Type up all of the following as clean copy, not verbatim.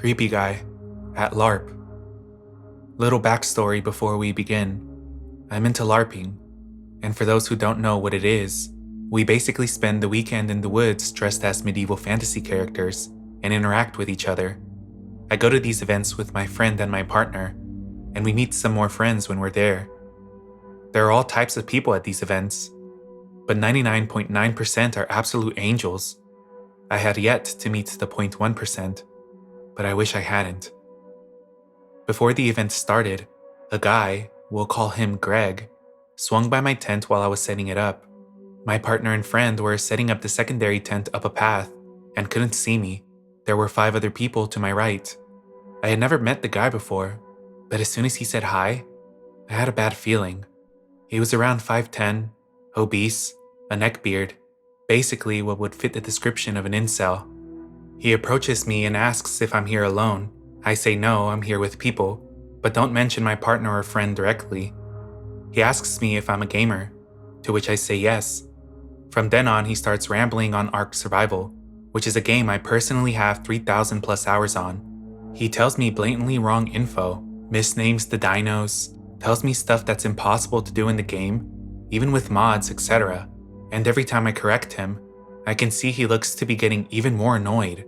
Creepy Guy at Larp. Little backstory before we begin. I'm into LARPing, and for those who don't know what it is, we basically spend the weekend in the woods dressed as medieval fantasy characters and interact with each other. I go to these events with my friend and my partner, and we meet some more friends when we're there. There are all types of people at these events, but 99.9% are absolute angels. I had yet to meet the 0.1%, but I wish I hadn't. Before the event started, a guy, we'll call him Greg, swung by my tent while I was setting it up. My partner and friend were setting up the secondary tent up a path and couldn't see me. There were 5 other people to my right. I had never met the guy before, but as soon as he said hi, I had a bad feeling. He was around 5'10", obese, a neckbeard, basically what would fit the description of an incel. He approaches me and asks if I'm here alone. I say no, I'm here with people, but don't mention my partner or friend directly. He asks me if I'm a gamer, to which I say yes. From then on, he starts rambling on Ark Survival, which is a game I personally have 3,000 plus hours on. He tells me blatantly wrong info, misnames the dinos, tells me stuff that's impossible to do in the game, even with mods, etc. And every time I correct him, I can see he looks to be getting even more annoyed.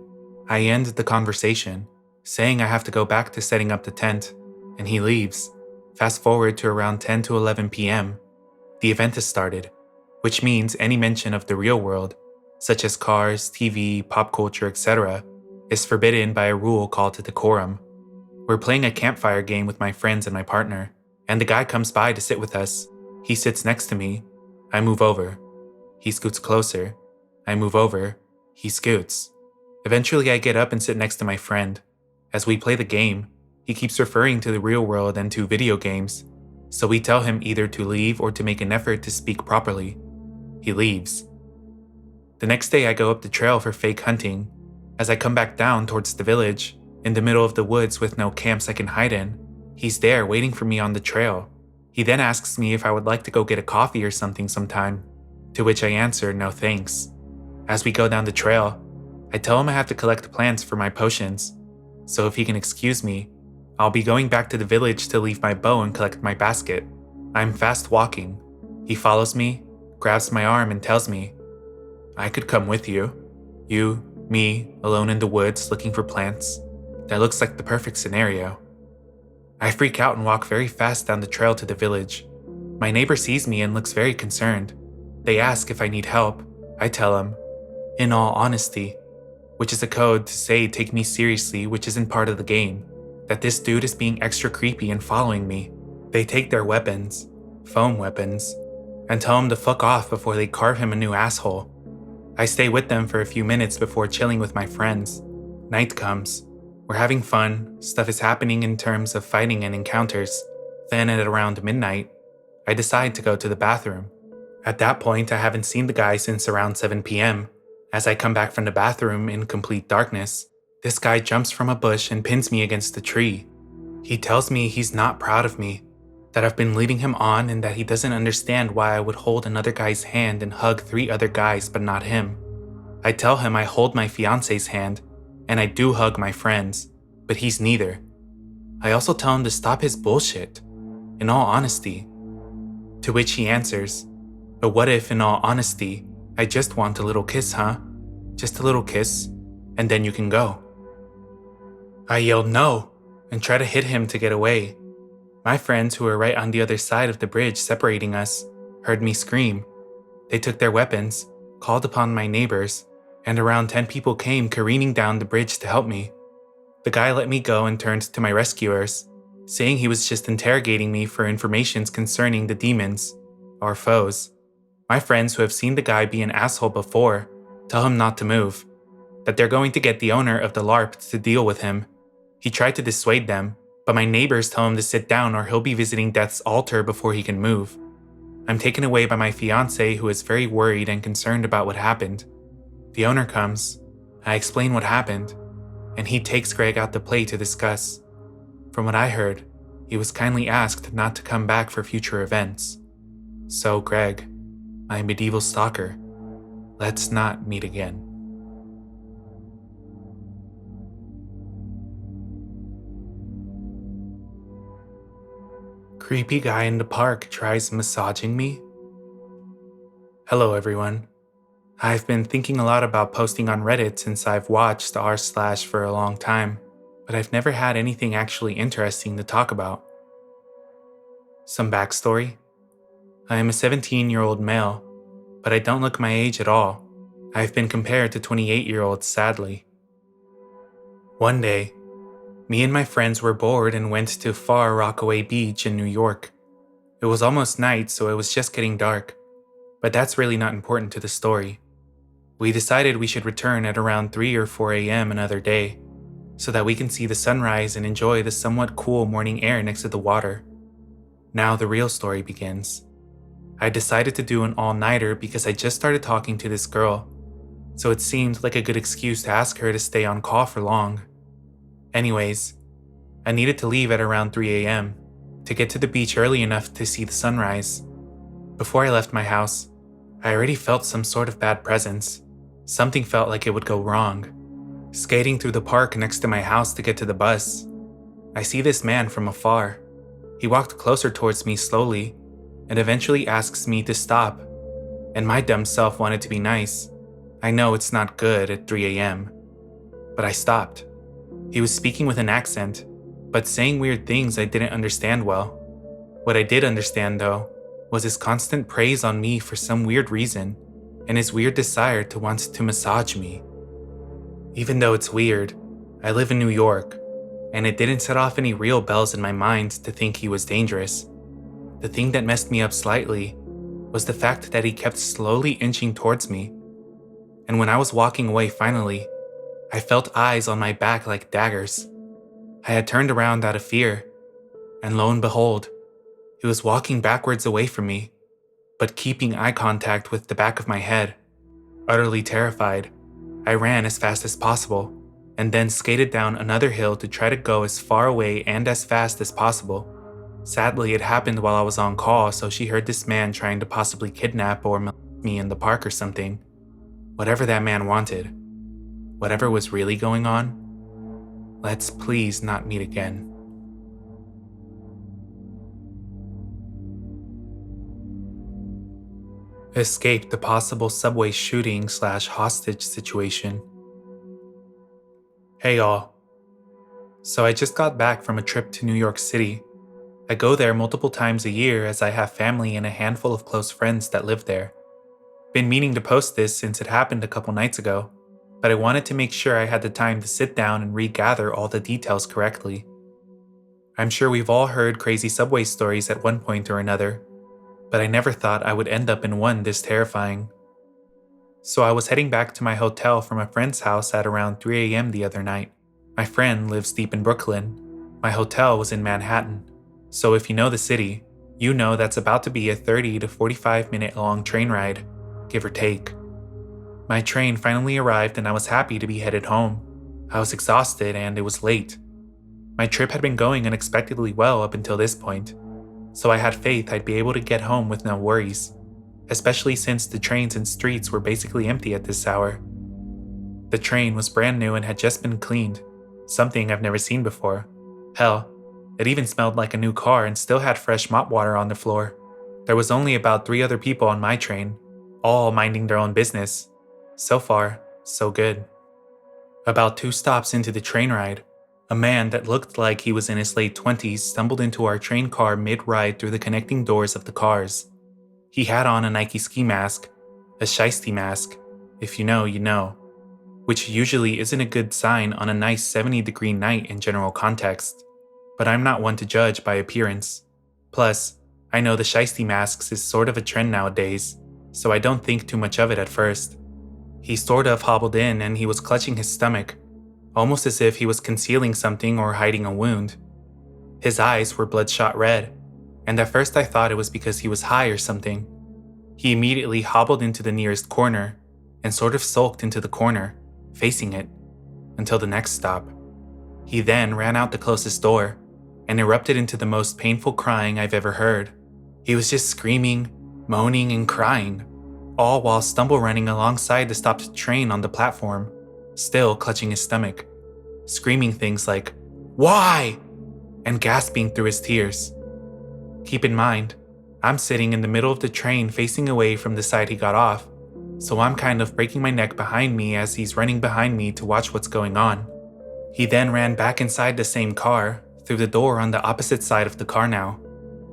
I end the conversation, saying I have to go back to setting up the tent, and he leaves. Fast forward to around 10 to 11 p.m. The event has started, which means any mention of the real world, such as cars, TV, pop culture, etc., is forbidden by a rule called decorum. We're playing a campfire game with my friends and my partner, and the guy comes by to sit with us. He sits next to me. I move over. He scoots closer. I move over. He scoots. Eventually, I get up and sit next to my friend. As we play the game, he keeps referring to the real world and to video games, so we tell him either to leave or to make an effort to speak properly. He leaves. The next day, I go up the trail for fake hunting. As I come back down towards the village, in the middle of the woods with no camps I can hide in, he's there waiting for me on the trail. He then asks me if I would like to go get a coffee or something sometime, to which I answer no thanks. As we go down the trail, I tell him I have to collect plants for my potions, so if he can excuse me, I'll be going back to the village to leave my bow and collect my basket. I'm fast walking. He follows me, grabs my arm and tells me, I could come with you. You, me, alone in the woods looking for plants. That looks like the perfect scenario. I freak out and walk very fast down the trail to the village. My neighbor sees me and looks very concerned. They ask if I need help. I tell them, in all honesty, which is a code to say take me seriously, which isn't part of the game, that this dude is being extra creepy and following me. They take their weapons, foam weapons, and tell him to fuck off before they carve him a new asshole. I stay with them for a few minutes before chilling with my friends. Night comes. We're having fun, stuff is happening in terms of fighting and encounters. Then at around midnight, I decide to go to the bathroom. At that point, I haven't seen the guy since around 7 p.m. As I come back from the bathroom in complete darkness, this guy jumps from a bush and pins me against a tree. He tells me he's not proud of me, that I've been leading him on and that he doesn't understand why I would hold another guy's hand and hug 3 other guys but not him. I tell him I hold my fiance's hand, and I do hug my friends, but he's neither. I also tell him to stop his bullshit, in all honesty. To which he answers, but what if, in all honesty, I just want a little kiss, huh? Just a little kiss, and then you can go. I yell no, and try to hit him to get away. My friends, who were right on the other side of the bridge separating us, heard me scream. They took their weapons, called upon my neighbors, and around 10 people came careening down the bridge to help me. The guy let me go and turned to my rescuers, saying he was just interrogating me for information concerning the demons, our foes. My friends who have seen the guy be an asshole before tell him not to move, that they're going to get the owner of the LARP to deal with him. He tried to dissuade them, but my neighbors tell him to sit down or he'll be visiting Death's altar before he can move. I'm taken away by my fiancé, who is very worried and concerned about what happened. The owner comes. I explain what happened, and he takes Greg out to play to discuss. From what I heard, he was kindly asked not to come back for future events. So Greg, my medieval stalker, let's not meet again. Creepy guy in the park tries massaging me? Hello everyone. I've been thinking a lot about posting on Reddit since I've watched r slash for a long time, but I've never had anything actually interesting to talk about. Some backstory. I am a 17-year-old male, but I don't look my age at all. I've been compared to 28-year-olds sadly. One day, me and my friends were bored and went to Far Rockaway Beach in New York. It was almost night, so it was just getting dark, but that's really not important to the story. We decided we should return at around 3 or 4 a.m. another day, so that we can see the sunrise and enjoy the somewhat cool morning air next to the water. Now the real story begins. I decided to do an all-nighter because I just started talking to this girl, so it seemed like a good excuse to ask her to stay on call for long. Anyways, I needed to leave at around 3 a.m. to get to the beach early enough to see the sunrise. Before I left my house, I already felt some sort of bad presence. Something felt like it would go wrong. Skating through the park next to my house to get to the bus, I see this man from afar. He walked closer towards me slowly and eventually asks me to stop. And my dumb self wanted to be nice. I know it's not good at 3 a.m. But I stopped. He was speaking with an accent, but saying weird things I didn't understand well. What I did understand, though, was his constant praise on me for some weird reason, and his weird desire to want to massage me. Even though it's weird, I live in New York, and it didn't set off any real bells in my mind to think he was dangerous. The thing that messed me up slightly was the fact that he kept slowly inching towards me. And when I was walking away finally, I felt eyes on my back like daggers. I had turned around out of fear, and lo and behold, he was walking backwards away from me, but keeping eye contact with the back of my head. Utterly terrified, I ran as fast as possible, and then skated down another hill to try to go as far away and as fast as possible. Sadly, it happened while I was on call, so she heard this man trying to possibly kidnap or molest me in the park or something. Whatever that man wanted. Whatever was really going on, let's please not meet again. Escaped the possible subway shooting / hostage situation. Hey y'all. So I just got back from a trip to New York City. I go there multiple times a year as I have family and a handful of close friends that live there. Been meaning to post this since it happened a couple nights ago, but I wanted to make sure I had the time to sit down and regather all the details correctly. I'm sure we've all heard crazy subway stories at one point or another, but I never thought I would end up in one this terrifying. So I was heading back to my hotel from a friend's house at around 3 a.m. the other night. My friend lives deep in Brooklyn. My hotel was in Manhattan. So if you know the city, you know that's about to be a 30 to 45 minute long train ride, give or take. My train finally arrived and I was happy to be headed home. I was exhausted and it was late. My trip had been going unexpectedly well up until this point, so I had faith I'd be able to get home with no worries, especially since the trains and streets were basically empty at this hour. The train was brand new and had just been cleaned, something I've never seen before. Hell, it even smelled like a new car and still had fresh mop water on the floor. There was only about 3 other people on my train, all minding their own business. So far, so good. About 2 stops into the train ride, a man that looked like he was in his late 20s stumbled into our train car mid-ride through the connecting doors of the cars. He had on a Nike ski mask, a shiesty mask, if you know, you know, which usually isn't a good sign on a nice 70-degree night in general context. But I'm not one to judge by appearance. Plus, I know the shiesty masks is sort of a trend nowadays, so I don't think too much of it at first. He sort of hobbled in and he was clutching his stomach, almost as if he was concealing something or hiding a wound. His eyes were bloodshot red, and at first I thought it was because he was high or something. He immediately hobbled into the nearest corner and sort of sulked into the corner, facing it, until the next stop. He then ran out the closest door and erupted into the most painful crying I've ever heard. He was just screaming, moaning, and crying, all while stumble running alongside the stopped train on the platform, still clutching his stomach, screaming things like, "Why?" and gasping through his tears. Keep in mind, I'm sitting in the middle of the train facing away from the side he got off, so I'm kind of breaking my neck behind me as he's running behind me to watch what's going on. He then ran back inside the same car, through the door on the opposite side of the car now.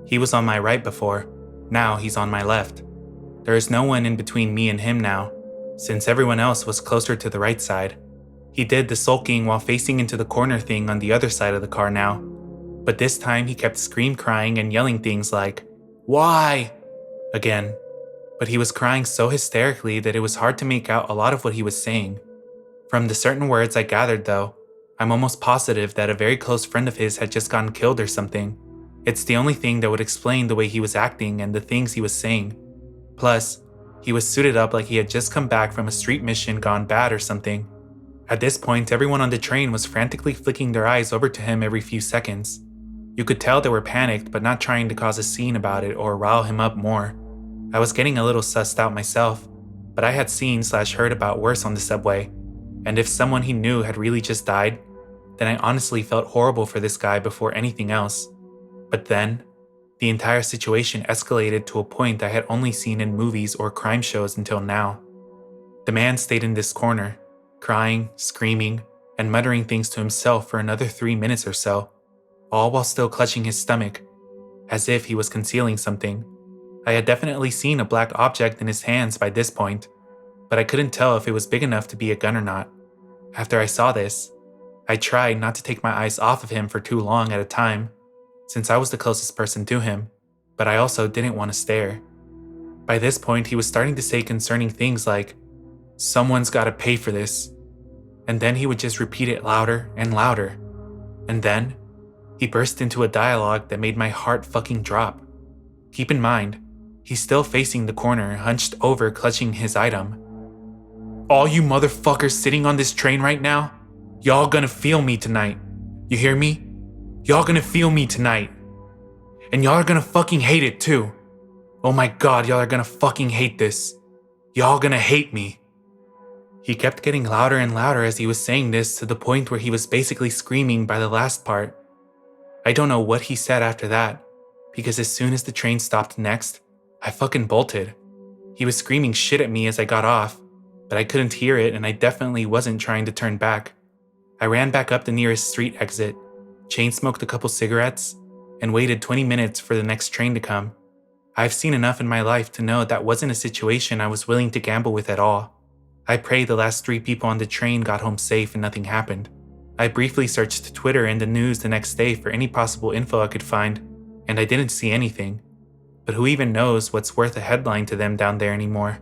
He was on my right before, now he's on my left. There is no one in between me and him now, since everyone else was closer to the right side. He did the sulking while facing into the corner thing on the other side of the car now, but this time he kept crying and yelling things like, "Why?" again. But he was crying so hysterically that it was hard to make out a lot of what he was saying. From the certain words I gathered though, I'm almost positive that a very close friend of his had just gotten killed or something. It's the only thing that would explain the way he was acting and the things he was saying. Plus, he was suited up like he had just come back from a street mission gone bad or something. At this point, everyone on the train was frantically flicking their eyes over to him every few seconds. You could tell they were panicked but not trying to cause a scene about it or rile him up more. I was getting a little sussed out myself, but I had seen/heard about worse on the subway, and if someone he knew had really just died, then I honestly felt horrible for this guy before anything else. But then, the entire situation escalated to a point I had only seen in movies or crime shows until now. The man stayed in this corner, crying, screaming, and muttering things to himself for another 3 minutes or so, all while still clutching his stomach, as if he was concealing something. I had definitely seen a black object in his hands by this point, but I couldn't tell if it was big enough to be a gun or not. After I saw this, I tried not to take my eyes off of him for too long at a time, since I was the closest person to him, but I also didn't want to stare. By this point, he was starting to say concerning things like, "Someone's gotta pay for this," and then he would just repeat it louder and louder. And then, he burst into a dialogue that made my heart fucking drop. Keep in mind, he's still facing the corner, hunched over clutching his item. "All you motherfuckers sitting on this train right now, y'all gonna feel me tonight. You hear me? Y'all gonna feel me tonight. And y'all are gonna fucking hate it too. Oh my god, y'all are gonna fucking hate this. Y'all gonna hate me." He kept getting louder and louder as he was saying this to the point where he was basically screaming by the last part. I don't know what he said after that, because as soon as the train stopped next, I fucking bolted. He was screaming shit at me as I got off, but I couldn't hear it and I definitely wasn't trying to turn back. I ran back up the nearest street exit, chain smoked a couple cigarettes, and waited 20 minutes for the next train to come. I've seen enough in my life to know that wasn't a situation I was willing to gamble with at all. I pray the last 3 people on the train got home safe and nothing happened. I briefly searched Twitter and the news the next day for any possible info I could find, and I didn't see anything. But who even knows what's worth a headline to them down there anymore?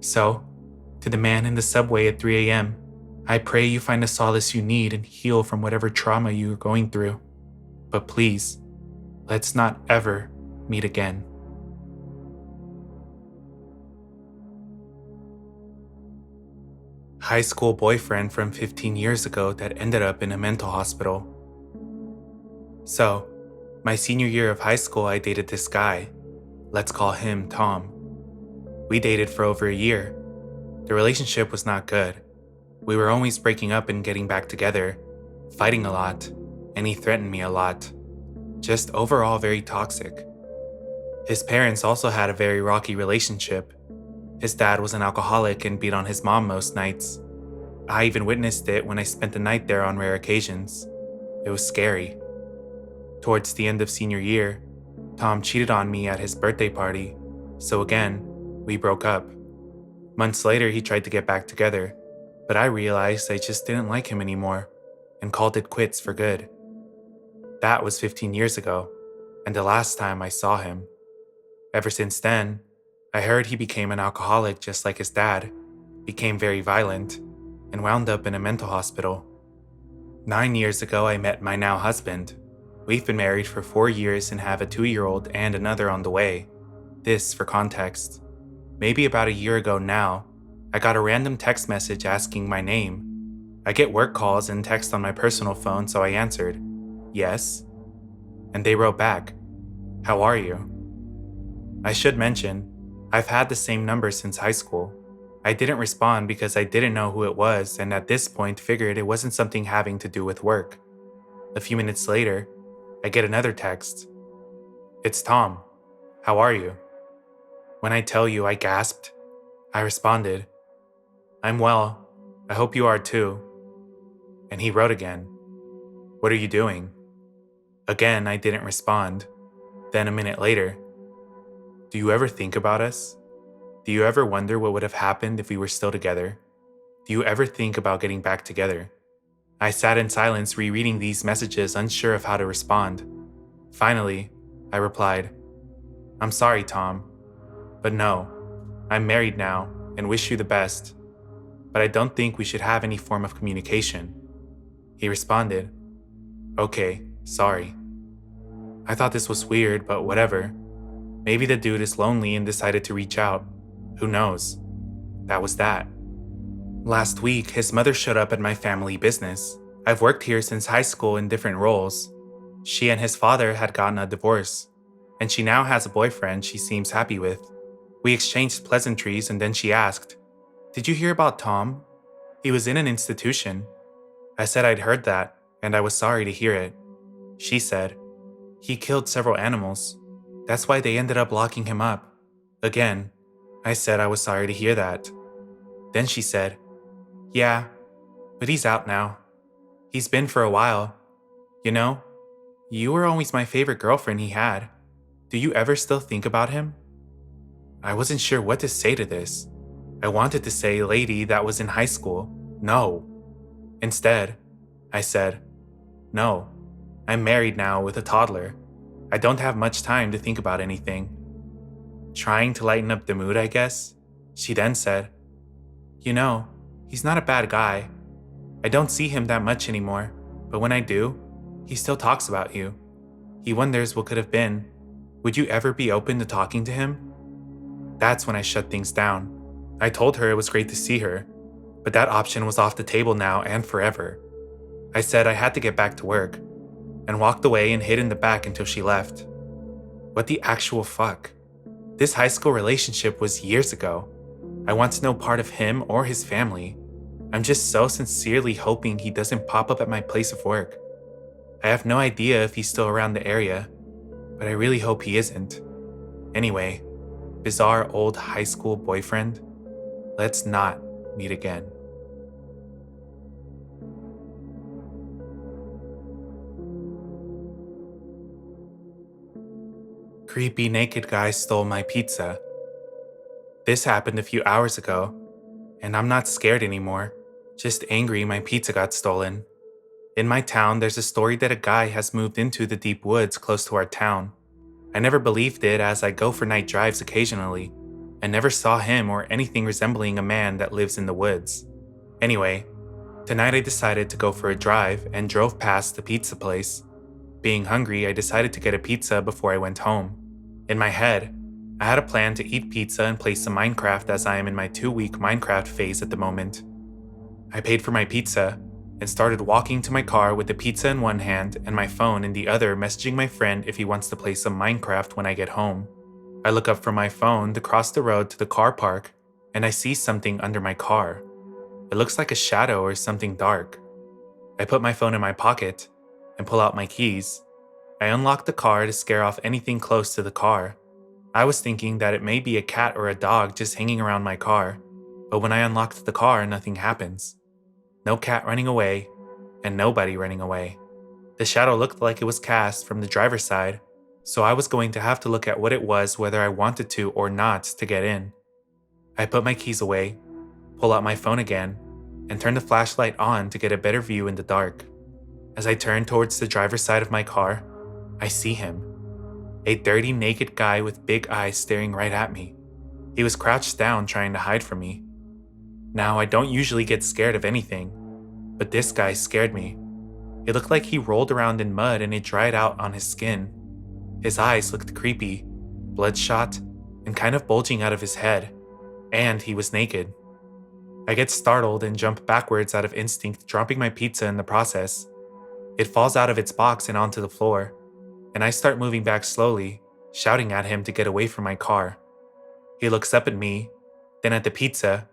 So, to the man in the subway at 3 a.m., I pray you find the solace you need and heal from whatever trauma you are going through. But please, let's not ever meet again. High school boyfriend from 15 years ago that ended up in a mental hospital. So, my senior year of high school, I dated this guy. Let's call him Tom. We dated for over a year. The relationship was not good. We were always breaking up and getting back together, fighting a lot, and he threatened me a lot. Just overall very toxic. His parents also had a very rocky relationship. His dad was an alcoholic and beat on his mom most nights. I even witnessed it when I spent the night there on rare occasions. It was scary. Towards the end of senior year, Tom cheated on me at his birthday party, so again, we broke up. Months later, he tried to get back together, but I realized I just didn't like him anymore and called it quits for good. That was 15 years ago, and the last time I saw him. Ever since then, I heard he became an alcoholic just like his dad, became very violent, and wound up in a mental hospital. 9 years ago, I met my now husband. We've been married for 4 years and have a 2-year-old and another on the way. This for context. Maybe about a year ago now, I got a random text message asking my name. I get work calls and text on my personal phone, so I answered, "Yes." And they wrote back, "How are you?" I should mention, I've had the same number since high school. I didn't respond because I didn't know who it was and at this point figured it wasn't something having to do with work. A few minutes later, I get another text. It's Tom. How are you? When I tell you I gasped, I responded, I'm well. I hope you are too. And he wrote again, What are you doing? Again, I didn't respond. Then a minute later, Do you ever think about us? Do you ever wonder what would have happened if we were still together? Do you ever think about getting back together? I sat in silence rereading these messages, unsure of how to respond. Finally, I replied, I'm sorry, Tom, but no, I'm married now and wish you the best, but I don't think we should have any form of communication. He responded, Okay, sorry. I thought this was weird, but whatever. Maybe the dude is lonely and decided to reach out. Who knows? That was that. Last week, his mother showed up at my family business. I've worked here since high school in different roles. She and his father had gotten a divorce, and she now has a boyfriend she seems happy with. We exchanged pleasantries and then she asked, Did you hear about Tom? He was in an institution. I said I'd heard that, and I was sorry to hear it. She said, He killed several animals. That's why they ended up locking him up. Again, I said I was sorry to hear that. Then she said, Yeah, but he's out now. He's been for a while. You know, you were always my favorite girlfriend he had. Do you ever still think about him? I wasn't sure what to say to this. I wanted to say lady that was in high school. No. Instead, I said, No, I'm married now with a toddler. I don't have much time to think about anything. Trying to lighten up the mood, I guess, she then said, You know, he's not a bad guy. I don't see him that much anymore, but when I do, he still talks about you. He wonders what could have been. Would you ever be open to talking to him? That's when I shut things down. I told her it was great to see her, but that option was off the table now and forever. I said I had to get back to work, and walked away and hid in the back until she left. What the actual fuck? This high school relationship was years ago. I want to know part of him or his family. I'm just so sincerely hoping he doesn't pop up at my place of work. I have no idea if he's still around the area, but I really hope he isn't. Anyway, bizarre old high school boyfriend, let's not meet again. Creepy naked guy stole my pizza. This happened a few hours ago, and I'm not scared anymore, just angry my pizza got stolen. In my town, there's a story that a guy has moved into the deep woods close to our town. I never believed it as I go for night drives occasionally. I never saw him or anything resembling a man that lives in the woods. Anyway, tonight I decided to go for a drive and drove past the pizza place. Being hungry, I decided to get a pizza before I went home. In my head, I had a plan to eat pizza and play some Minecraft as I am in my 2-week Minecraft phase at the moment. I paid for my pizza and started walking to my car with the pizza in one hand and my phone in the other, messaging my friend if he wants to play some Minecraft when I get home. I look up from my phone to cross the road to the car park, and I see something under my car. It looks like a shadow or something dark. I put my phone in my pocket and pull out my keys. I unlock the car to scare off anything close to the car. I was thinking that it may be a cat or a dog just hanging around my car, but when I unlocked the car, nothing happens. No cat running away, and nobody running away. The shadow looked like it was cast from the driver's side, so I was going to have to look at what it was whether I wanted to or not to get in. I put my keys away, pull out my phone again, and turn the flashlight on to get a better view in the dark. As I turn towards the driver's side of my car, I see him. A dirty, naked guy with big eyes staring right at me. He was crouched down trying to hide from me. Now, I don't usually get scared of anything, but this guy scared me. It looked like he rolled around in mud and it dried out on his skin. His eyes looked creepy, bloodshot, and kind of bulging out of his head, and he was naked. I get startled and jump backwards out of instinct, dropping my pizza in the process. It falls out of its box and onto the floor, and I start moving back slowly, shouting at him to get away from my car. He looks up at me, then at the pizza,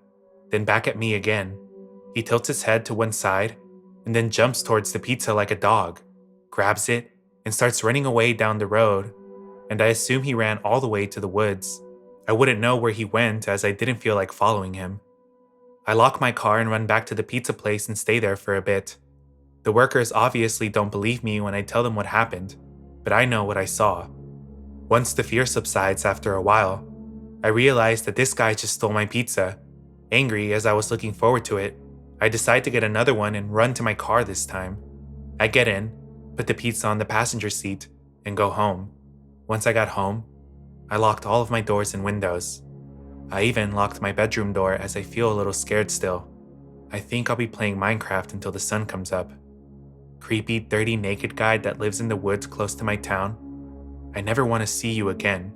then back at me again. He tilts his head to one side, and then jumps towards the pizza like a dog, grabs it, and starts running away down the road. and I assume he ran all the way to the woods. I wouldn't know where he went as I didn't feel like following him. I lock my car and run back to the pizza place and stay there for a bit. The workers obviously don't believe me when I tell them what happened, but I know what I saw. Once the fear subsides after a while, I realize that this guy just stole my pizza. Angry as I was looking forward to it, I decide to get another one and run to my car this time. I get in, put the pizza on the passenger seat, and go home. Once I got home, I locked all of my doors and windows. I even locked my bedroom door as I feel a little scared still. I think I'll be playing Minecraft until the sun comes up. Creepy, dirty, naked guy that lives in the woods close to my town. I never want to see you again,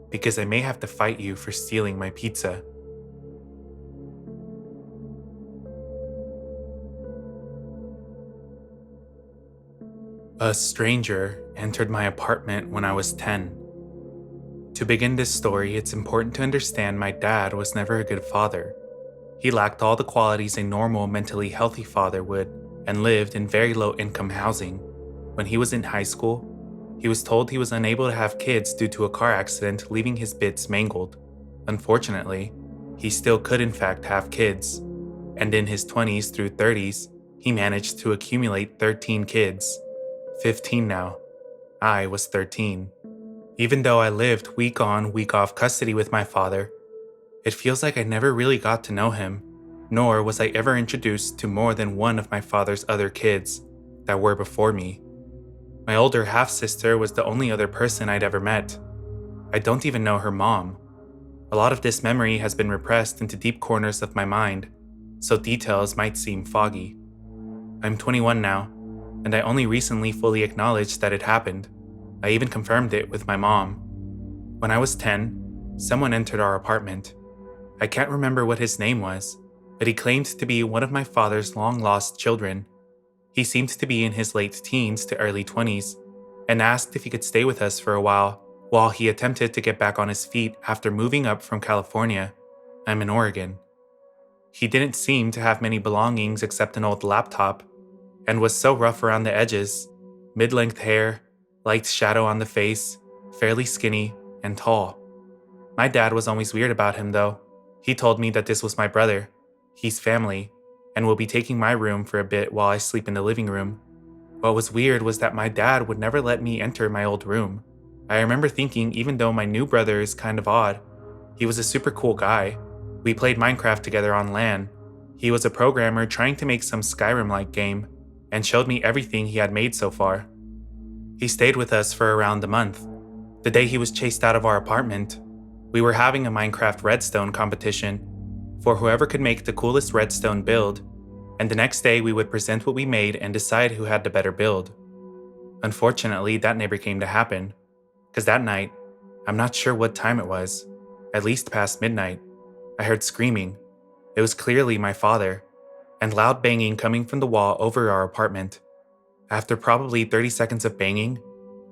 because I may have to fight you for stealing my pizza. A stranger entered my apartment when I was 10. To begin this story, it's important to understand my dad was never a good father. He lacked all the qualities a normal, mentally healthy father would, and lived in very low-income housing. When he was in high school, he was told he was unable to have kids due to a car accident, leaving his bits mangled. Unfortunately, he still could in fact have kids, and in his 20s through 30s, he managed to accumulate 13 kids. 15 now. I was 13. Even though I lived week on, week off custody with my father, it feels like I never really got to know him, nor was I ever introduced to more than one of my father's other kids that were before me. My older half-sister was the only other person I'd ever met. I don't even know her mom. A lot of this memory has been repressed into deep corners of my mind, so details might seem foggy. I'm 21 now, and I only recently fully acknowledged that it happened. I even confirmed it with my mom. When I was 10, someone entered our apartment. I can't remember what his name was, but he claimed to be one of my father's long-lost children. He seemed to be in his late teens to early 20s, and asked if he could stay with us for a while he attempted to get back on his feet after moving up from California. I'm in Oregon. He didn't seem to have many belongings except an old laptop, and was so rough around the edges, mid-length hair, light shadow on the face, fairly skinny, and tall. My dad was always weird about him though. He told me that this was my brother. He's family, and will be taking my room for a bit while I sleep in the living room. What was weird was that my dad would never let me enter my old room. I remember thinking even though my new brother is kind of odd, he was a super cool guy. We played Minecraft together on LAN. He was a programmer trying to make some Skyrim-like game, and showed me everything he had made so far. He stayed with us for around a month. The day he was chased out of our apartment, we were having a Minecraft redstone competition for whoever could make the coolest redstone build, and the next day we would present what we made and decide who had the better build. Unfortunately, that never came to happen, because that night, I'm not sure what time it was, at least past midnight, I heard screaming. It was clearly my father, and loud banging coming from the wall over our apartment. After probably 30 seconds of banging,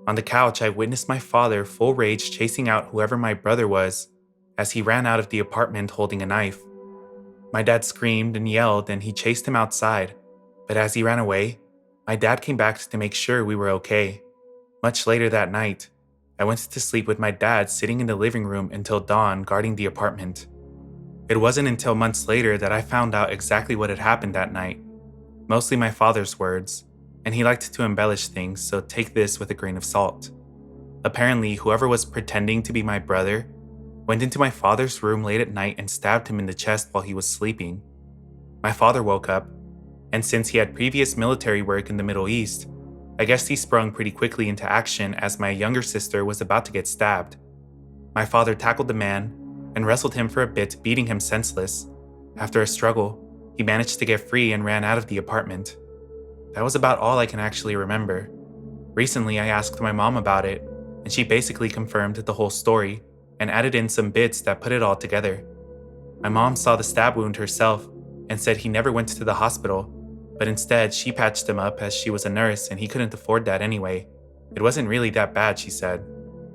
on the couch I witnessed my father full rage chasing out whoever my brother was as he ran out of the apartment holding a knife. My dad screamed and yelled and he chased him outside, but as he ran away, my dad came back to make sure we were okay. Much later that night, I went to sleep with my dad sitting in the living room until dawn guarding the apartment. It wasn't until months later that I found out exactly what had happened that night. Mostly my father's words, and he liked to embellish things, so take this with a grain of salt. Apparently, whoever was pretending to be my brother went into my father's room late at night and stabbed him in the chest while he was sleeping. My father woke up, and since he had previous military work in the Middle East, I guess he sprung pretty quickly into action as my younger sister was about to get stabbed. My father tackled the man and wrestled him for a bit, beating him senseless. After a struggle, he managed to get free and ran out of the apartment. That was about all I can actually remember. Recently, I asked my mom about it, and she basically confirmed the whole story and added in some bits that put it all together. My mom saw the stab wound herself and said he never went to the hospital, but instead she patched him up as she was a nurse and he couldn't afford that anyway. It wasn't really that bad, she said.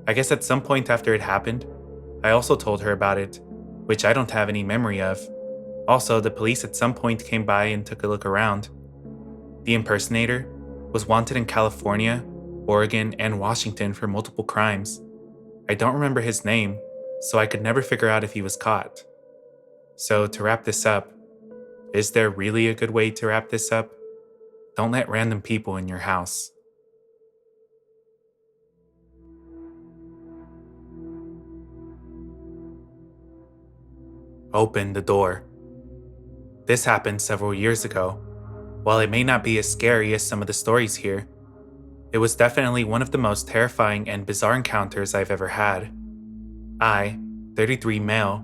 I guess at some point after it happened, I also told her about it, which I don't have any memory of. Also, the police at some point came by and took a look around. The impersonator was wanted in California, Oregon, and Washington for multiple crimes, I don't remember his name, so I could never figure out if he was caught. So, to wrap this up, is there really a good way to wrap this up? Don't let random people in your house. Open the door. This happened several years ago. While it may not be as scary as some of the stories here, it was definitely one of the most terrifying and bizarre encounters I've ever had. I, 33 male,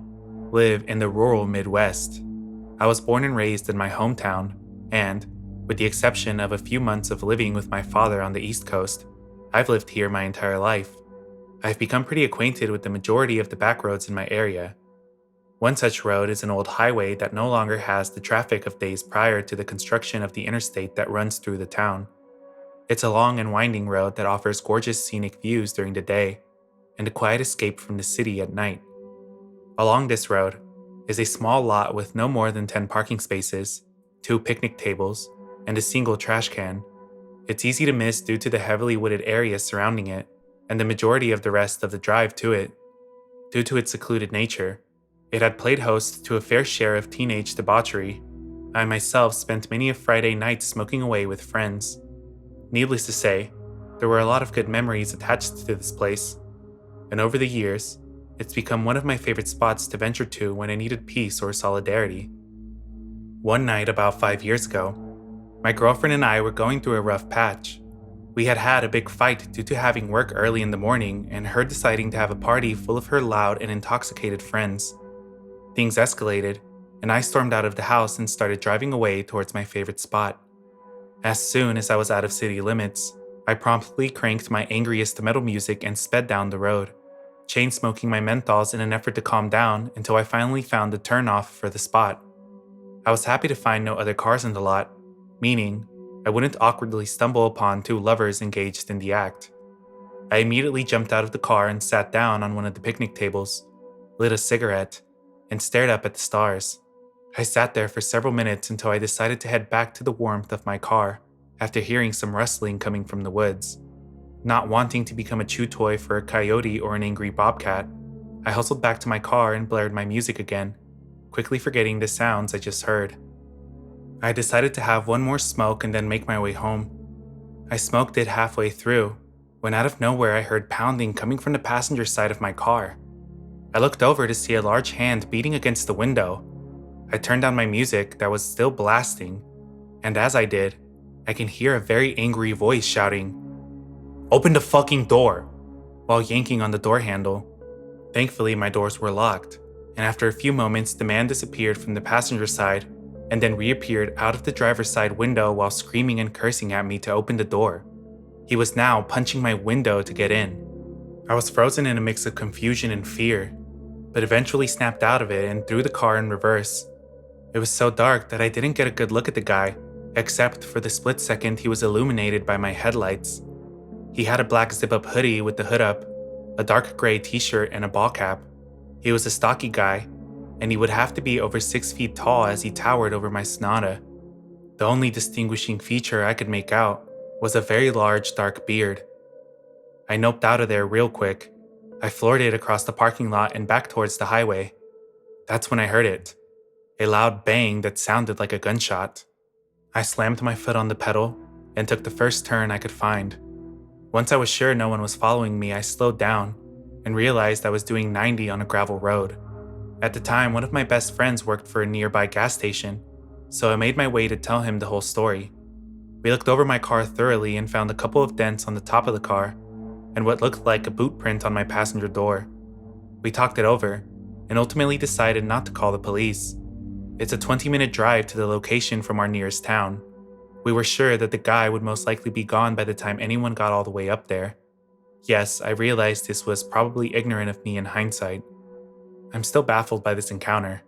live in the rural Midwest. I was born and raised in my hometown, and, with the exception of a few months of living with my father on the East Coast, I've lived here my entire life. I've become pretty acquainted with the majority of the back roads in my area. One such road is an old highway that no longer has the traffic of days prior to the construction of the interstate that runs through the town. It's a long and winding road that offers gorgeous scenic views during the day and a quiet escape from the city at night. Along this road is a small lot with no more than 10 parking spaces, 2 picnic tables, and a single trash can. It's easy to miss due to the heavily wooded area surrounding it and the majority of the rest of the drive to it. Due to its secluded nature, it had played host to a fair share of teenage debauchery. I myself spent many a Friday night smoking away with friends. Needless to say, there were a lot of good memories attached to this place, and over the years, it's become one of my favorite spots to venture to when I needed peace or solidarity. One night about 5 years ago, my girlfriend and I were going through a rough patch. We had had a big fight due to having work early in the morning and her deciding to have a party full of her loud and intoxicated friends. Things escalated, and I stormed out of the house and started driving away towards my favorite spot. As soon as I was out of city limits, I promptly cranked my angriest metal music and sped down the road, chain smoking my menthols in an effort to calm down until I finally found the turnoff for the spot. I was happy to find no other cars in the lot, meaning I wouldn't awkwardly stumble upon 2 lovers engaged in the act. I immediately jumped out of the car and sat down on one of the picnic tables, lit a cigarette, and stared up at the stars. I sat there for several minutes until I decided to head back to the warmth of my car after hearing some rustling coming from the woods. Not wanting to become a chew toy for a coyote or an angry bobcat, I hustled back to my car and blared my music again, quickly forgetting the sounds I just heard. I decided to have one more smoke and then make my way home. I smoked it halfway through, when out of nowhere I heard pounding coming from the passenger side of my car. I looked over to see a large hand beating against the window. I turned down my music that was still blasting, and as I did, I can hear a very angry voice shouting, "Open the fucking door!" while yanking on the door handle. Thankfully, my doors were locked, and after a few moments, the man disappeared from the passenger side and then reappeared out of the driver's side window while screaming and cursing at me to open the door. He was now punching my window to get in. I was frozen in a mix of confusion and fear, but eventually snapped out of it and threw the car in reverse. It was so dark that I didn't get a good look at the guy, except for the split second he was illuminated by my headlights. He had a black zip-up hoodie with the hood up, a dark gray t-shirt, and a ball cap. He was a stocky guy, and he would have to be over 6 feet tall as he towered over my Sonata. The only distinguishing feature I could make out was a very large dark beard. I noped out of there real quick. I floored it across the parking lot and back towards the highway. That's when I heard it. A loud bang that sounded like a gunshot. I slammed my foot on the pedal and took the first turn I could find. Once I was sure no one was following me, I slowed down and realized I was doing 90 on a gravel road. At the time, one of my best friends worked for a nearby gas station, so I made my way to tell him the whole story. We looked over my car thoroughly and found a couple of dents on the top of the car and what looked like a boot print on my passenger door. We talked it over and ultimately decided not to call the police. It's a 20-minute drive to the location from our nearest town. We were sure that the guy would most likely be gone by the time anyone got all the way up there. Yes, I realized this was probably ignorant of me in hindsight. I'm still baffled by this encounter.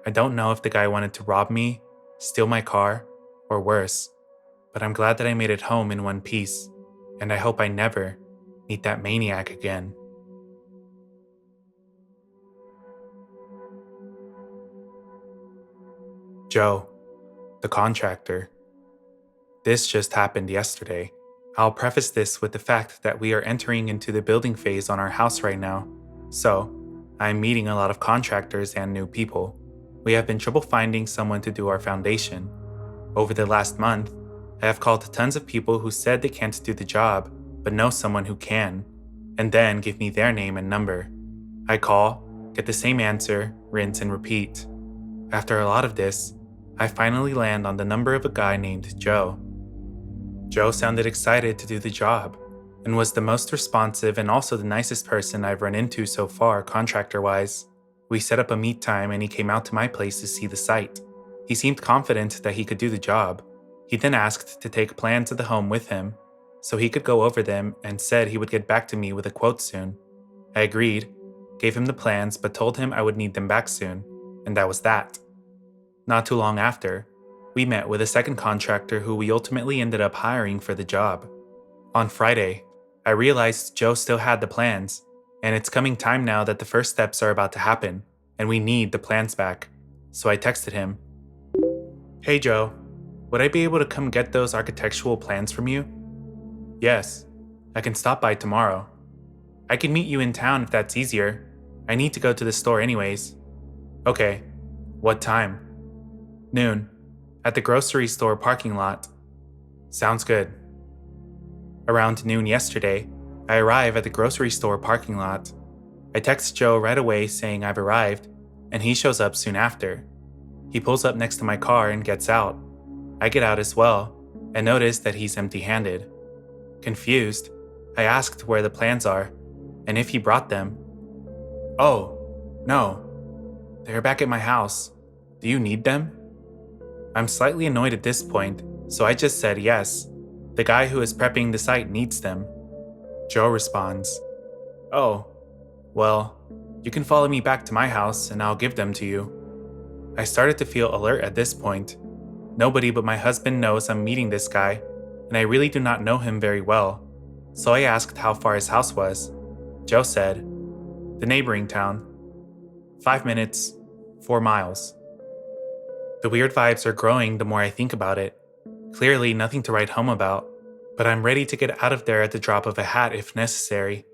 I don't know if the guy wanted to rob me, steal my car, or worse, but I'm glad that I made it home in one piece, and I hope I never meet that maniac again. Joe, the contractor. This just happened yesterday. I'll preface this with the fact that we are entering into the building phase on our house right now, so I'm meeting a lot of contractors and new people. We have been trouble finding someone to do our foundation. Over the last month, I have called tons of people who said they can't do the job, but know someone who can, and then give me their name and number. I call, get the same answer, rinse and repeat. After a lot of this, I finally land on the number of a guy named Joe. Joe sounded excited to do the job, and was the most responsive and also the nicest person I've run into so far contractor-wise. We set up a meet time and he came out to my place to see the site. He seemed confident that he could do the job. He then asked to take plans of the home with him, so he could go over them and said he would get back to me with a quote soon. I agreed, gave him the plans but told him I would need them back soon, and that was that. Not too long after, we met with a second contractor who we ultimately ended up hiring for the job. On Friday, I realized Joe still had the plans, and it's coming time now that the first steps are about to happen, and we need the plans back. So I texted him, "Hey Joe, would I be able to come get those architectural plans from you?" "Yes, I can stop by tomorrow." "I can meet you in town if that's easier. I need to go to the store anyways." "Okay, what time?" "Noon, at the grocery store parking lot." "Sounds good." Around noon yesterday, I arrive at the grocery store parking lot. I text Joe right away saying I've arrived, and he shows up soon after. He pulls up next to my car and gets out. I get out as well, and notice that he's empty-handed. Confused, I asked where the plans are, and if he brought them. "Oh, no. They're back at my house. Do you need them?" I'm slightly annoyed at this point, so I just said yes. The guy who is prepping the site needs them. Joe responds, "Oh, well, you can follow me back to my house and I'll give them to you." I started to feel alert at this point. Nobody but my husband knows I'm meeting this guy, and I really do not know him very well, so I asked how far his house was. Joe said, "The neighboring town. 5 minutes, 4 miles. The weird vibes are growing the more I think about it. Clearly nothing to write home about, but I'm ready to get out of there at the drop of a hat if necessary.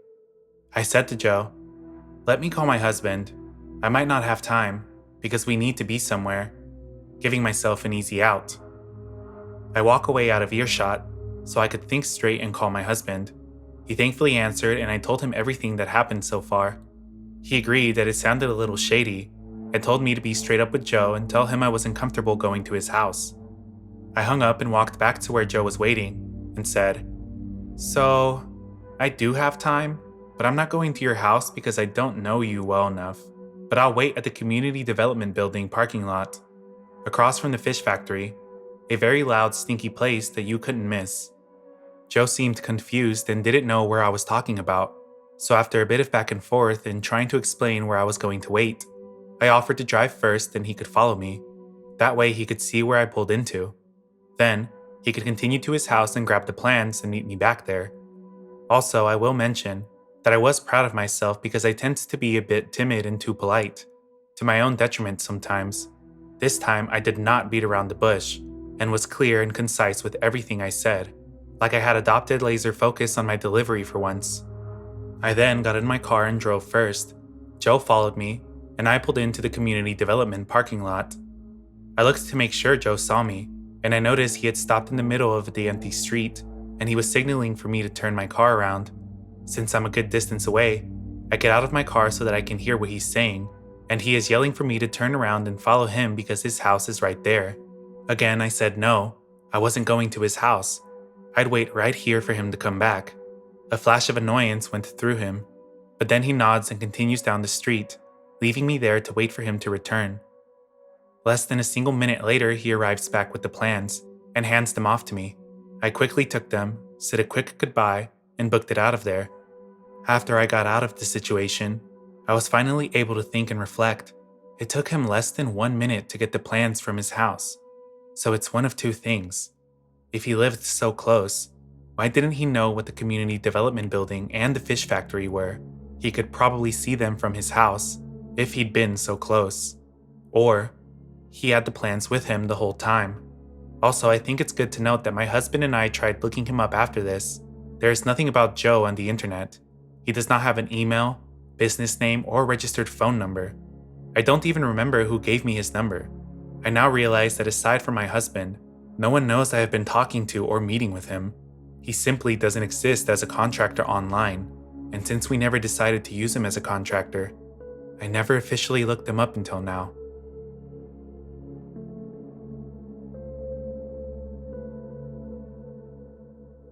I said to Joe, "Let me call my husband. I might not have time, because we need to be somewhere," giving myself an easy out. I walk away out of earshot, so I could think straight and call my husband. He thankfully answered and I told him everything that happened so far. He agreed that it sounded a little shady, and told me to be straight up with Joe and tell him I wasn't comfortable going to his house. I hung up and walked back to where Joe was waiting, and said, "So, I do have time, but I'm not going to your house because I don't know you well enough, but I'll wait at the community development building parking lot, across from the fish factory, a very loud, stinky place that you couldn't miss." Joe seemed confused and didn't know where I was talking about, so after a bit of back and forth and trying to explain where I was going to wait, I offered to drive first and he could follow me. That way he could see where I pulled into. Then, he could continue to his house and grab the plans and meet me back there. Also, I will mention that I was proud of myself because I tend to be a bit timid and too polite, to my own detriment sometimes. This time, I did not beat around the bush, and was clear and concise with everything I said, like I had adopted laser focus on my delivery for once. I then got in my car and drove first. Joe followed me, and I pulled into the community development parking lot. I looked to make sure Joe saw me, and I noticed he had stopped in the middle of the empty street, and he was signaling for me to turn my car around. Since I'm a good distance away, I get out of my car so that I can hear what he's saying, and he is yelling for me to turn around and follow him because his house is right there. Again, I said no, I wasn't going to his house. I'd wait right here for him to come back. A flash of annoyance went through him, but then he nods and continues down the street, leaving me there to wait for him to return. Less than a single minute later, he arrives back with the plans and hands them off to me. I quickly took them, said a quick goodbye, and booked it out of there. After I got out of the situation, I was finally able to think and reflect. It took him less than 1 minute to get the plans from his house. So it's one of two things. If he lived so close, why didn't he know what the community development building and the fish factory were? He could probably see them from his house, if he'd been so close. Or, he had the plans with him the whole time. Also, I think it's good to note that my husband and I tried looking him up after this. There is nothing about Joe on the internet. He does not have an email, business name, or registered phone number. I don't even remember who gave me his number. I now realize that aside from my husband, no one knows I have been talking to or meeting with him. He simply doesn't exist as a contractor online, and since we never decided to use him as a contractor, I never officially looked him up until now.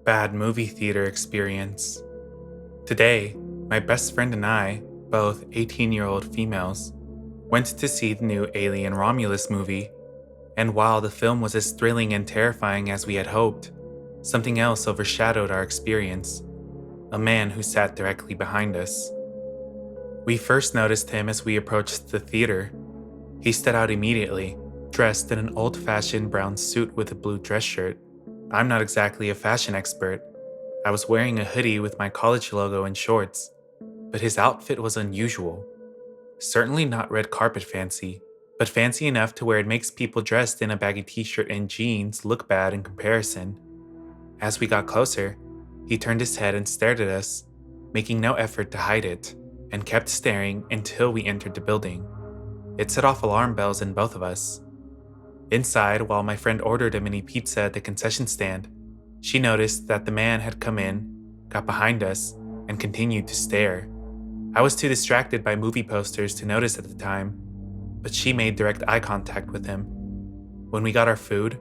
Bad movie theater experience. Today, my best friend and I, both 18-year-old females, went to see the new Alien Romulus movie, and while the film was as thrilling and terrifying as we had hoped, something else overshadowed our experience: a man who sat directly behind us. We first noticed him as we approached the theater. He stood out immediately, dressed in an old-fashioned brown suit with a blue dress shirt. I'm not exactly a fashion expert. I was wearing a hoodie with my college logo and shorts, but his outfit was unusual. Certainly not red carpet fancy, but fancy enough to where it makes people dressed in a baggy t-shirt and jeans look bad in comparison. As we got closer, he turned his head and stared at us, making no effort to hide it, and kept staring until we entered the building. It set off alarm bells in both of us. Inside, while my friend ordered a mini pizza at the concession stand, she noticed that the man had come in, got behind us, and continued to stare. I was too distracted by movie posters to notice at the time, but she made direct eye contact with him. When we got our food,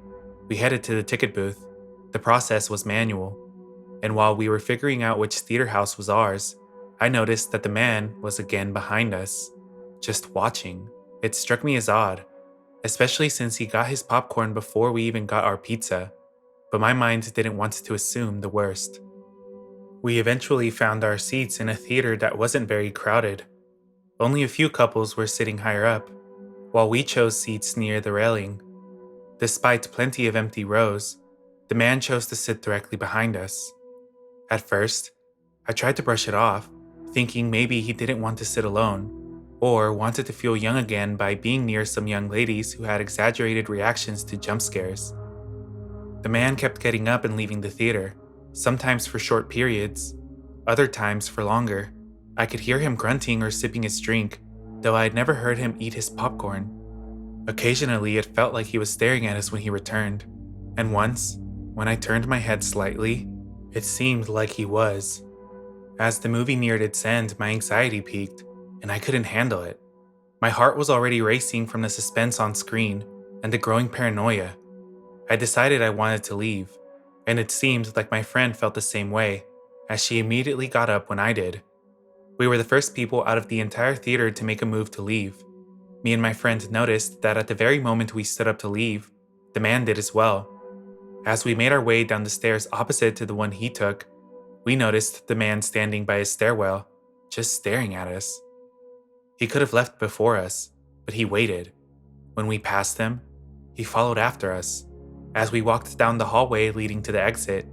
we headed to the ticket booth. The process was manual, and while we were figuring out which theater house was ours, I noticed that the man was again behind us, just watching. It struck me as odd, especially since he got his popcorn before we even got our pizza, but my mind didn't want to assume the worst. We eventually found our seats in a theater that wasn't very crowded. Only a few couples were sitting higher up, while we chose seats near the railing. Despite plenty of empty rows, the man chose to sit directly behind us. At first, I tried to brush it off, thinking maybe he didn't want to sit alone, or wanted to feel young again by being near some young ladies who had exaggerated reactions to jump scares. The man kept getting up and leaving the theater, sometimes for short periods, other times for longer. I could hear him grunting or sipping his drink, though I had never heard him eat his popcorn. Occasionally, it felt like he was staring at us when he returned, and once, when I turned my head slightly, it seemed like he was. As the movie neared its end, my anxiety peaked, and I couldn't handle it. My heart was already racing from the suspense on screen and the growing paranoia. I decided I wanted to leave, and it seemed like my friend felt the same way, as she immediately got up when I did. We were the first people out of the entire theater to make a move to leave. Me and my friend noticed that at the very moment we stood up to leave, the man did as well. As we made our way down the stairs opposite to the one he took, we noticed the man standing by his stairwell, just staring at us. He could have left before us, but he waited. When we passed him, he followed after us. As we walked down the hallway leading to the exit,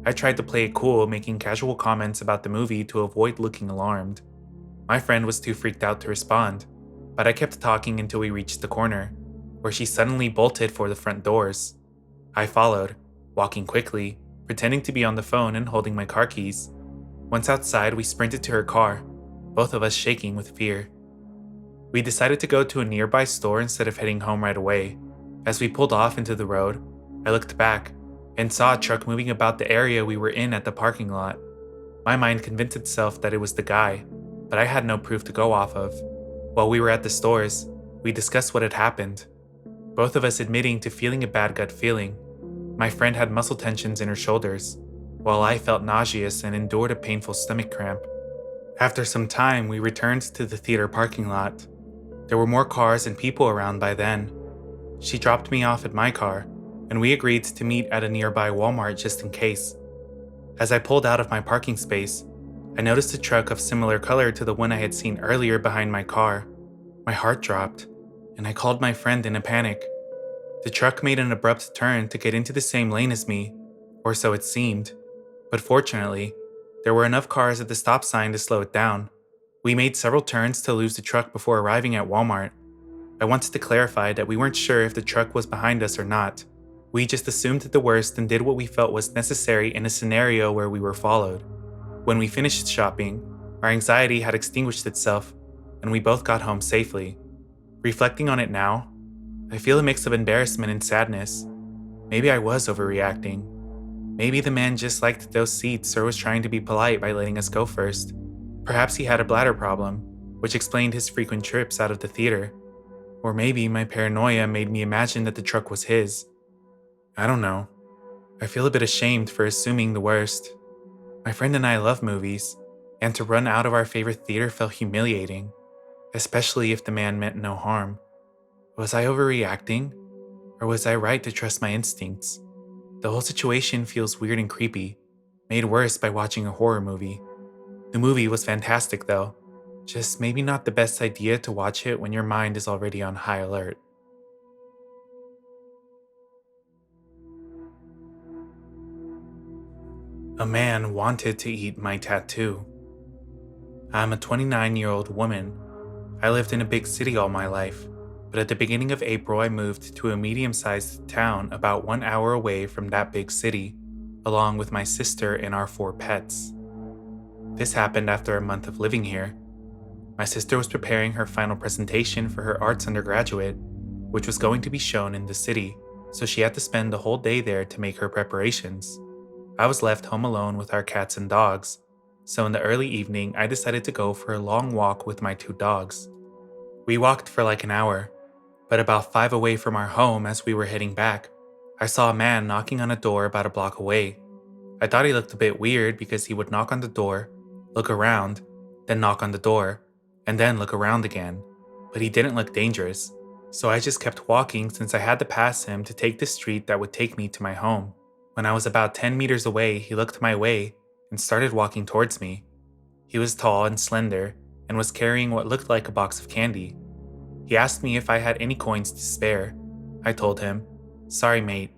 I tried to play it cool, making casual comments about the movie to avoid looking alarmed. My friend was too freaked out to respond, but I kept talking until we reached the corner, where she suddenly bolted for the front doors. I followed, walking quickly, pretending to be on the phone and holding my car keys. Once outside, we sprinted to her car, both of us shaking with fear. We decided to go to a nearby store instead of heading home right away. As we pulled off into the road, I looked back and saw a truck moving about the area we were in at the parking lot. My mind convinced itself that it was the guy, but I had no proof to go off of. While we were at the stores, we discussed what had happened, both of us admitting to feeling a bad gut feeling. My friend had muscle tensions in her shoulders, while I felt nauseous and endured a painful stomach cramp. After some time, we returned to the theater parking lot. There were more cars and people around by then. She dropped me off at my car, and we agreed to meet at a nearby Walmart just in case. As I pulled out of my parking space, I noticed a truck of similar color to the one I had seen earlier behind my car. My heart dropped, and I called my friend in a panic. The truck made an abrupt turn to get into the same lane as me, or so it seemed, but fortunately, there were enough cars at the stop sign to slow it down. We made several turns to lose the truck before arriving at Walmart. I wanted to clarify that we weren't sure if the truck was behind us or not. We just assumed the worst and did what we felt was necessary in a scenario where we were followed. When we finished shopping, our anxiety had extinguished itself, and we both got home safely. Reflecting on it now, I feel a mix of embarrassment and sadness. Maybe I was overreacting. Maybe the man just liked those seats or was trying to be polite by letting us go first. Perhaps he had a bladder problem, which explained his frequent trips out of the theater. Or maybe my paranoia made me imagine that the truck was his. I don't know. I feel a bit ashamed for assuming the worst. My friend and I love movies, and to run out of our favorite theater felt humiliating, especially if the man meant no harm. Was I overreacting? Or was I right to trust my instincts? The whole situation feels weird and creepy, made worse by watching a horror movie. The movie was fantastic though, just maybe not the best idea to watch it when your mind is already on high alert. A man wanted to eat my tattoo. I'm a 29-year-old woman. I lived in a big city all my life, but at the beginning of April I moved to a medium-sized town about 1 hour away from that big city, along with my sister and our 4 pets. This happened after a month of living here. My sister was preparing her final presentation for her arts undergraduate, which was going to be shown in the city, so she had to spend the whole day there to make her preparations. I was left home alone with our cats and dogs, so in the early evening I decided to go for a long walk with my 2 dogs. We walked for like an hour, but about 5 away from our home as we were heading back, I saw a man knocking on a door about a block away. I thought he looked a bit weird because he would knock on the door, look around, then knock on the door, and then look around again, but he didn't look dangerous, so I just kept walking since I had to pass him to take the street that would take me to my home. When I was about 10 meters away, he looked my way and started walking towards me. He was tall and slender and was carrying what looked like a box of candy. He asked me if I had any coins to spare. I told him, "Sorry mate,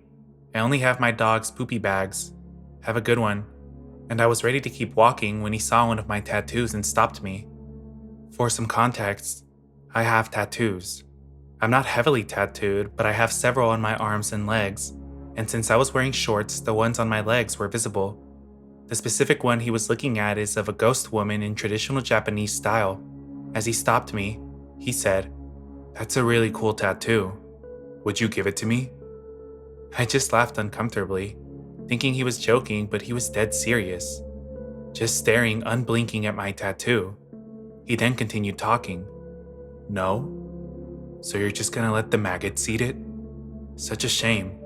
I only have my dog's poopy bags. Have a good one." And I was ready to keep walking when he saw one of my tattoos and stopped me. For some context, I have tattoos. I'm not heavily tattooed, but I have several on my arms and legs, and since I was wearing shorts, the ones on my legs were visible. The specific one he was looking at is of a ghost woman in traditional Japanese style. As he stopped me, he said, "That's a really cool tattoo. Would you give it to me?" I just laughed uncomfortably, thinking he was joking, but he was dead serious, just staring unblinking at my tattoo. He then continued talking. "No? So you're just gonna let the maggots eat it? Such a shame.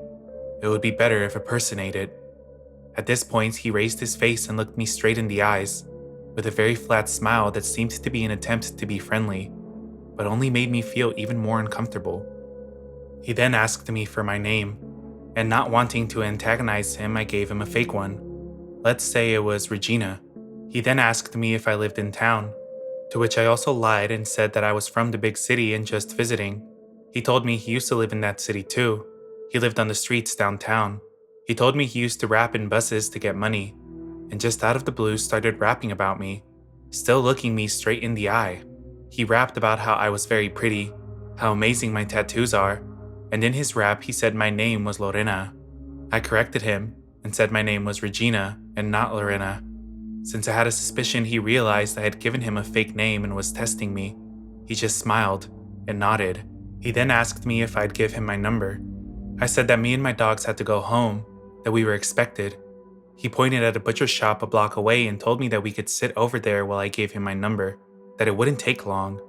It would be better if a person ate it." At this point, he raised his face and looked me straight in the eyes, with a very flat smile that seemed to be an attempt to be friendly, but only made me feel even more uncomfortable. He then asked me for my name, and not wanting to antagonize him, I gave him a fake one. Let's say it was Regina. He then asked me if I lived in town, to which I also lied and said that I was from the big city and just visiting. He told me he used to live in that city too. He lived on the streets downtown. He told me he used to rap in buses to get money, and just out of the blue started rapping about me, still looking me straight in the eye. He rapped about how I was very pretty, how amazing my tattoos are, and in his rap he said my name was Lorena. I corrected him and said my name was Regina and not Lorena. Since I had a suspicion he realized I had given him a fake name and was testing me, he just smiled and nodded. He then asked me if I'd give him my number. I said that me and my dogs had to go home, that we were expected. He pointed at a butcher shop a block away and told me that we could sit over there while I gave him my number, that it wouldn't take long,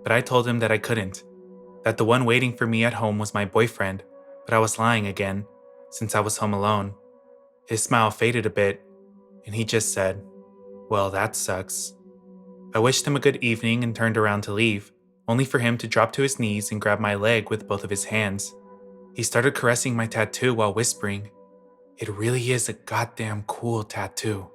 but I told him that I couldn't, that the one waiting for me at home was my boyfriend, but I was lying again, since I was home alone. His smile faded a bit, and he just said, "Well, that sucks." I wished him a good evening and turned around to leave, only for him to drop to his knees and grab my leg with both of his hands. He started caressing my tattoo while whispering, "It really is a goddamn cool tattoo."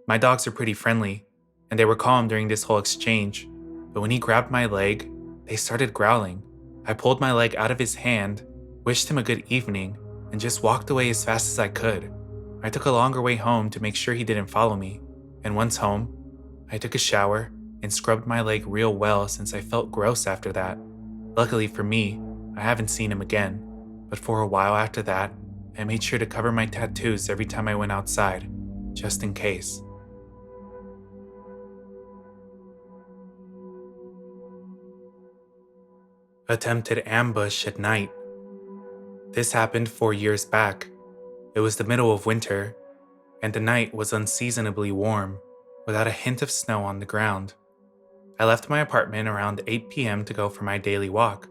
My dogs are pretty friendly, and they were calm during this whole exchange, but when he grabbed my leg, they started growling. I pulled my leg out of his hand, wished him a good evening, and just walked away as fast as I could. I took a longer way home to make sure he didn't follow me, and once home, I took a shower and scrubbed my leg real well since I felt gross after that. Luckily for me, I haven't seen him again, but for a while after that, I made sure to cover my tattoos every time I went outside, just in case. Attempted ambush at night. This happened 4 years back. It was the middle of winter, and the night was unseasonably warm, without a hint of snow on the ground. I left my apartment around 8 p.m. to go for my daily walk.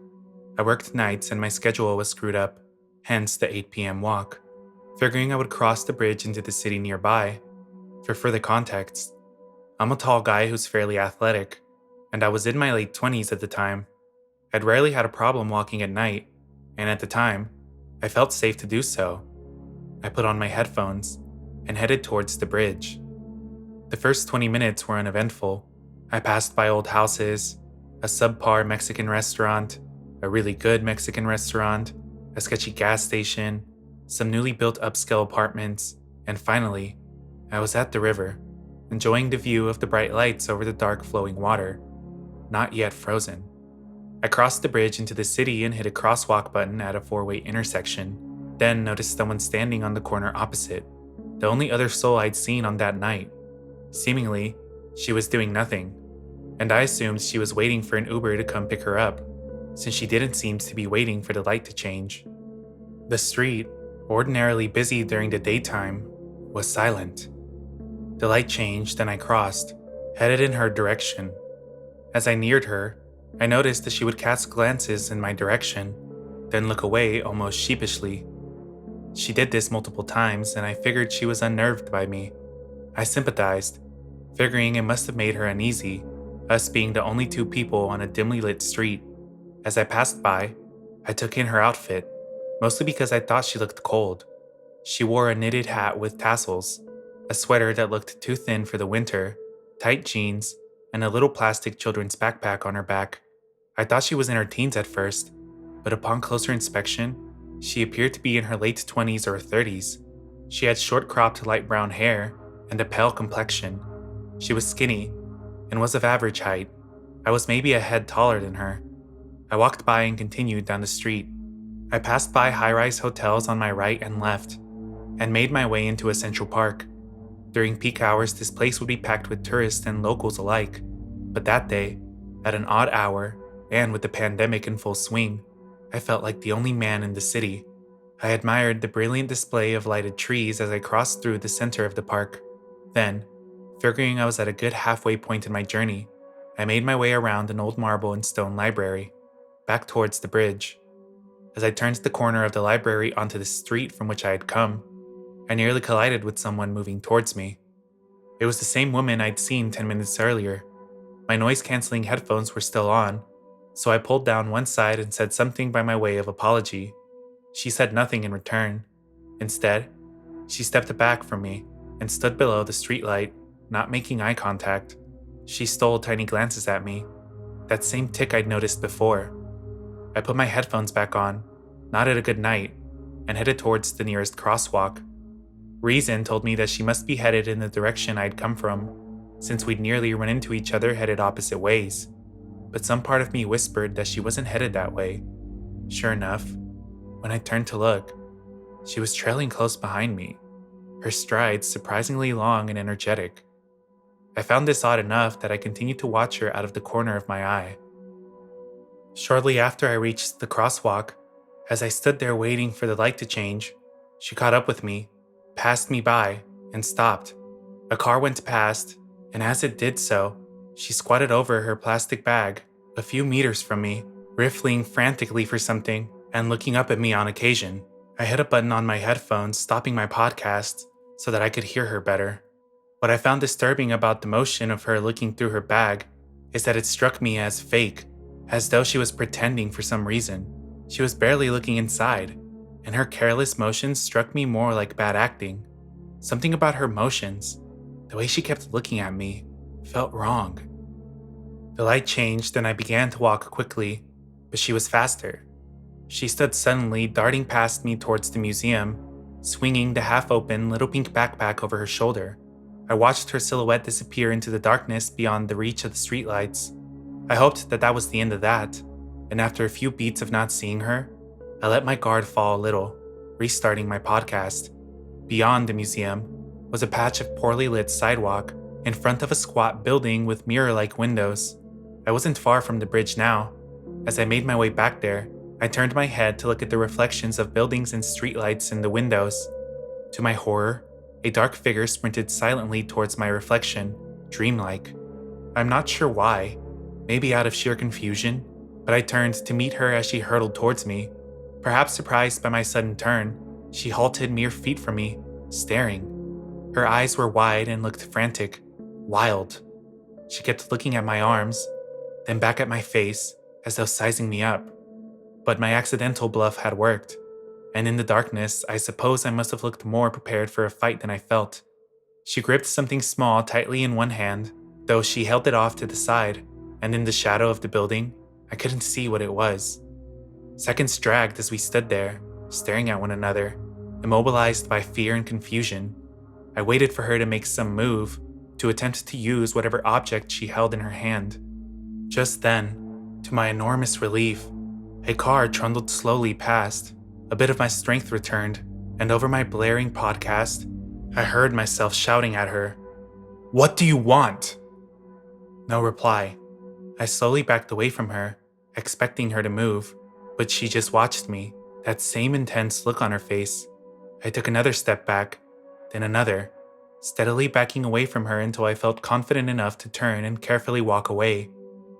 I worked nights and my schedule was screwed up, hence the 8 p.m. walk, figuring I would cross the bridge into the city nearby. For further context, I'm a tall guy who's fairly athletic, and I was in my late 20s at the time. I'd rarely had a problem walking at night, and at the time, I felt safe to do so. I put on my headphones and headed towards the bridge. The first 20 minutes were uneventful. I passed by old houses, a subpar Mexican restaurant, a really good Mexican restaurant, a sketchy gas station, some newly built upscale apartments, and finally, I was at the river, enjoying the view of the bright lights over the dark flowing water, not yet frozen. I crossed the bridge into the city and hit a crosswalk button at a four-way intersection, then noticed someone standing on the corner opposite, the only other soul I'd seen on that night. Seemingly, she was doing nothing, and I assumed she was waiting for an Uber to come pick her up, since she didn't seem to be waiting for the light to change. The street, ordinarily busy during the daytime, was silent. The light changed and I crossed, headed in her direction. As I neared her, I noticed that she would cast glances in my direction, then look away almost sheepishly. She did this multiple times and I figured she was unnerved by me. I sympathized, figuring it must have made her uneasy, us being the only two people on a dimly lit street. As I passed by, I took in her outfit, mostly because I thought she looked cold. She wore a knitted hat with tassels, a sweater that looked too thin for the winter, tight jeans, and a little plastic children's backpack on her back. I thought she was in her teens at first, but upon closer inspection, she appeared to be in her late 20s or 30s. She had short cropped light brown hair and a pale complexion. She was skinny and was of average height. I was maybe a head taller than her. I walked by and continued down the street. I passed by high-rise hotels on my right and left, and made my way into a central park. During peak hours, this place would be packed with tourists and locals alike, but that day, at an odd hour, and with the pandemic in full swing, I felt like the only man in the city. I admired the brilliant display of lighted trees as I crossed through the center of the park. Then, figuring I was at a good halfway point in my journey, I made my way around an old marble and stone library, back towards the bridge. As I turned the corner of the library onto the street from which I had come, I nearly collided with someone moving towards me. It was the same woman I'd seen 10 minutes earlier. My noise-canceling headphones were still on, so I pulled down one side and said something by my way of apology. She said nothing in return. Instead, she stepped back from me and stood below the streetlight, not making eye contact. She stole tiny glances at me, that same tick I'd noticed before. I put my headphones back on, nodded a good night, and headed towards the nearest crosswalk. Reason told me that she must be headed in the direction I'd come from, since we'd nearly run into each other headed opposite ways. But some part of me whispered that she wasn't headed that way. Sure enough, when I turned to look, she was trailing close behind me, her strides surprisingly long and energetic. I found this odd enough that I continued to watch her out of the corner of my eye. Shortly after I reached the crosswalk, as I stood there waiting for the light to change, she caught up with me, passed me by, and stopped. A car went past, and as it did so, she squatted over her plastic bag, a few meters from me, riffling frantically for something and looking up at me on occasion. I hit a button on my headphones, stopping my podcast so that I could hear her better. What I found disturbing about the motion of her looking through her bag is that it struck me as fake, as though she was pretending for some reason. She was barely looking inside, and her careless motions struck me more like bad acting. Something about her motions, the way she kept looking at me, felt wrong. The light changed and I began to walk quickly, but she was faster. She stood suddenly, darting past me towards the museum, swinging the half-open little pink backpack over her shoulder. I watched her silhouette disappear into the darkness beyond the reach of the streetlights. I hoped that was the end of that, and after a few beats of not seeing her, I let my guard fall a little, restarting my podcast. Beyond the museum was a patch of poorly lit sidewalk in front of a squat building with mirror-like windows. I wasn't far from the bridge now. As I made my way back there, I turned my head to look at the reflections of buildings and streetlights in the windows. To my horror, a dark figure sprinted silently towards my reflection, dreamlike. I'm not sure why, maybe out of sheer confusion, but I turned to meet her as she hurtled towards me. Perhaps surprised by my sudden turn, she halted mere feet from me, staring. Her eyes were wide and looked frantic, wild. She kept looking at my arms, then back at my face, as though sizing me up. But my accidental bluff had worked, and in the darkness, I suppose I must have looked more prepared for a fight than I felt. She gripped something small tightly in one hand, though she held it off to the side, and in the shadow of the building, I couldn't see what it was. Seconds dragged as we stood there, staring at one another, immobilized by fear and confusion. I waited for her to make some move, to attempt to use whatever object she held in her hand. Just then, to my enormous relief, a car trundled slowly past. A bit of my strength returned, and over my blaring podcast, I heard myself shouting at her, "What do you want?" No reply. I slowly backed away from her, expecting her to move, but she just watched me, that same intense look on her face. I took another step back, then another, steadily backing away from her until I felt confident enough to turn and carefully walk away.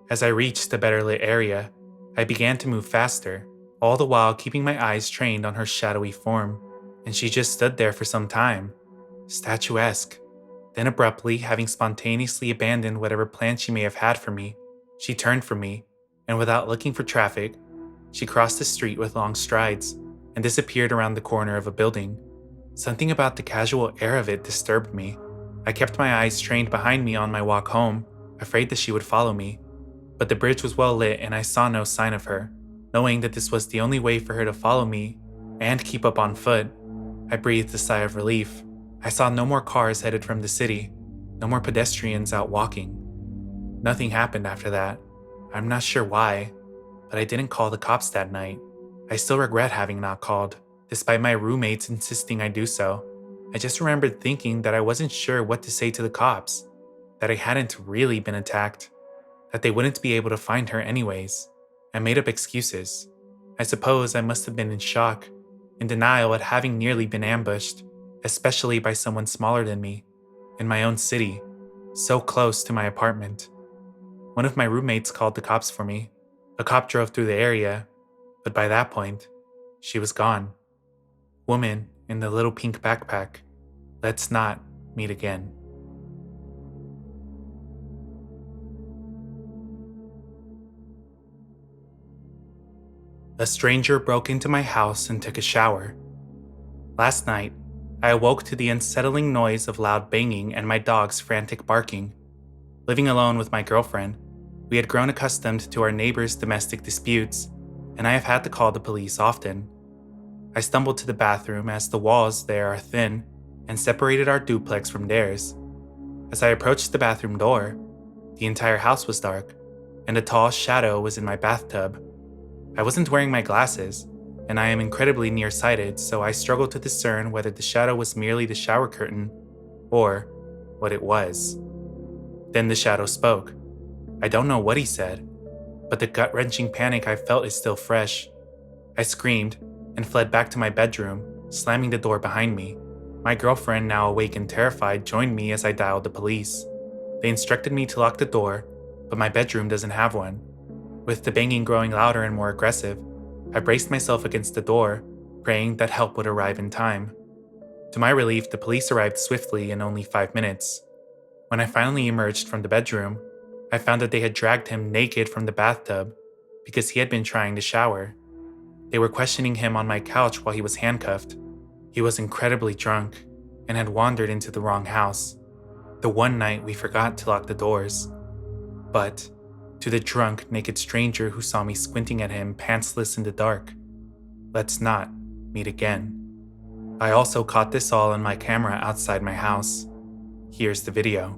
As I reached the better lit area, I began to move faster, all the while keeping my eyes trained on her shadowy form, and she just stood there for some time, statuesque. Then abruptly, having spontaneously abandoned whatever plan she may have had for me, she turned from me, and without looking for traffic, she crossed the street with long strides and disappeared around the corner of a building. Something about the casual air of it disturbed me. I kept my eyes trained behind me on my walk home, afraid that she would follow me. But the bridge was well lit and I saw no sign of her. Knowing that this was the only way for her to follow me and keep up on foot, I breathed a sigh of relief. I saw no more cars headed from the city, no more pedestrians out walking. Nothing happened after that. I'm not sure why, but I didn't call the cops that night. I still regret having not called, despite my roommates insisting I do so. I just remembered thinking that I wasn't sure what to say to the cops, that I hadn't really been attacked, that they wouldn't be able to find her anyways. I made up excuses. I suppose I must have been in shock, in denial at having nearly been ambushed, especially by someone smaller than me, in my own city, so close to my apartment. One of my roommates called the cops for me. A cop drove through the area, but by that point, she was gone. Woman in the little pink backpack. Let's not meet again. A stranger broke into my house and took a shower. Last night, I awoke to the unsettling noise of loud banging and my dog's frantic barking. Living alone with my girlfriend, we had grown accustomed to our neighbors' domestic disputes, and I have had to call the police often. I stumbled to the bathroom as the walls there are thin and separated our duplex from theirs. As I approached the bathroom door, the entire house was dark, and a tall shadow was in my bathtub. I wasn't wearing my glasses, and I am incredibly nearsighted, so I struggled to discern whether the shadow was merely the shower curtain or what it was. Then the shadow spoke. I don't know what he said, but the gut-wrenching panic I felt is still fresh. I screamed and fled back to my bedroom, slamming the door behind me. My girlfriend, now awake and terrified, joined me as I dialed the police. They instructed me to lock the door, but my bedroom doesn't have one. With the banging growing louder and more aggressive, I braced myself against the door, praying that help would arrive in time. To my relief, the police arrived swiftly in only 5 minutes. When I finally emerged from the bedroom, I found that they had dragged him naked from the bathtub because he had been trying to shower. They were questioning him on my couch while he was handcuffed. He was incredibly drunk and had wandered into the wrong house. The one night we forgot to lock the doors. But to the drunk, naked stranger who saw me squinting at him pantsless in the dark, let's not meet again. I also caught this all on my camera outside my house. Here's the video.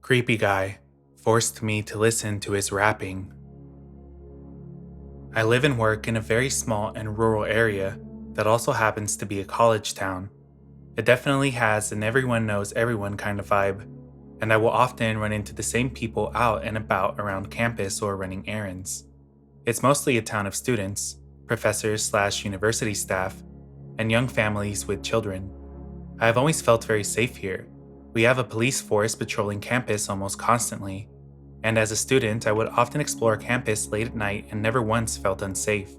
Creepy guy forced me to listen to his rapping. I live and work in a very small and rural area that also happens to be a college town. It definitely has an everyone knows everyone kind of vibe, and I will often run into the same people out and about around campus or running errands. It's mostly a town of students, professors/university staff, and young families with children. I have always felt very safe here. We have a police force patrolling campus almost constantly, and as a student, I would often explore campus late at night and never once felt unsafe.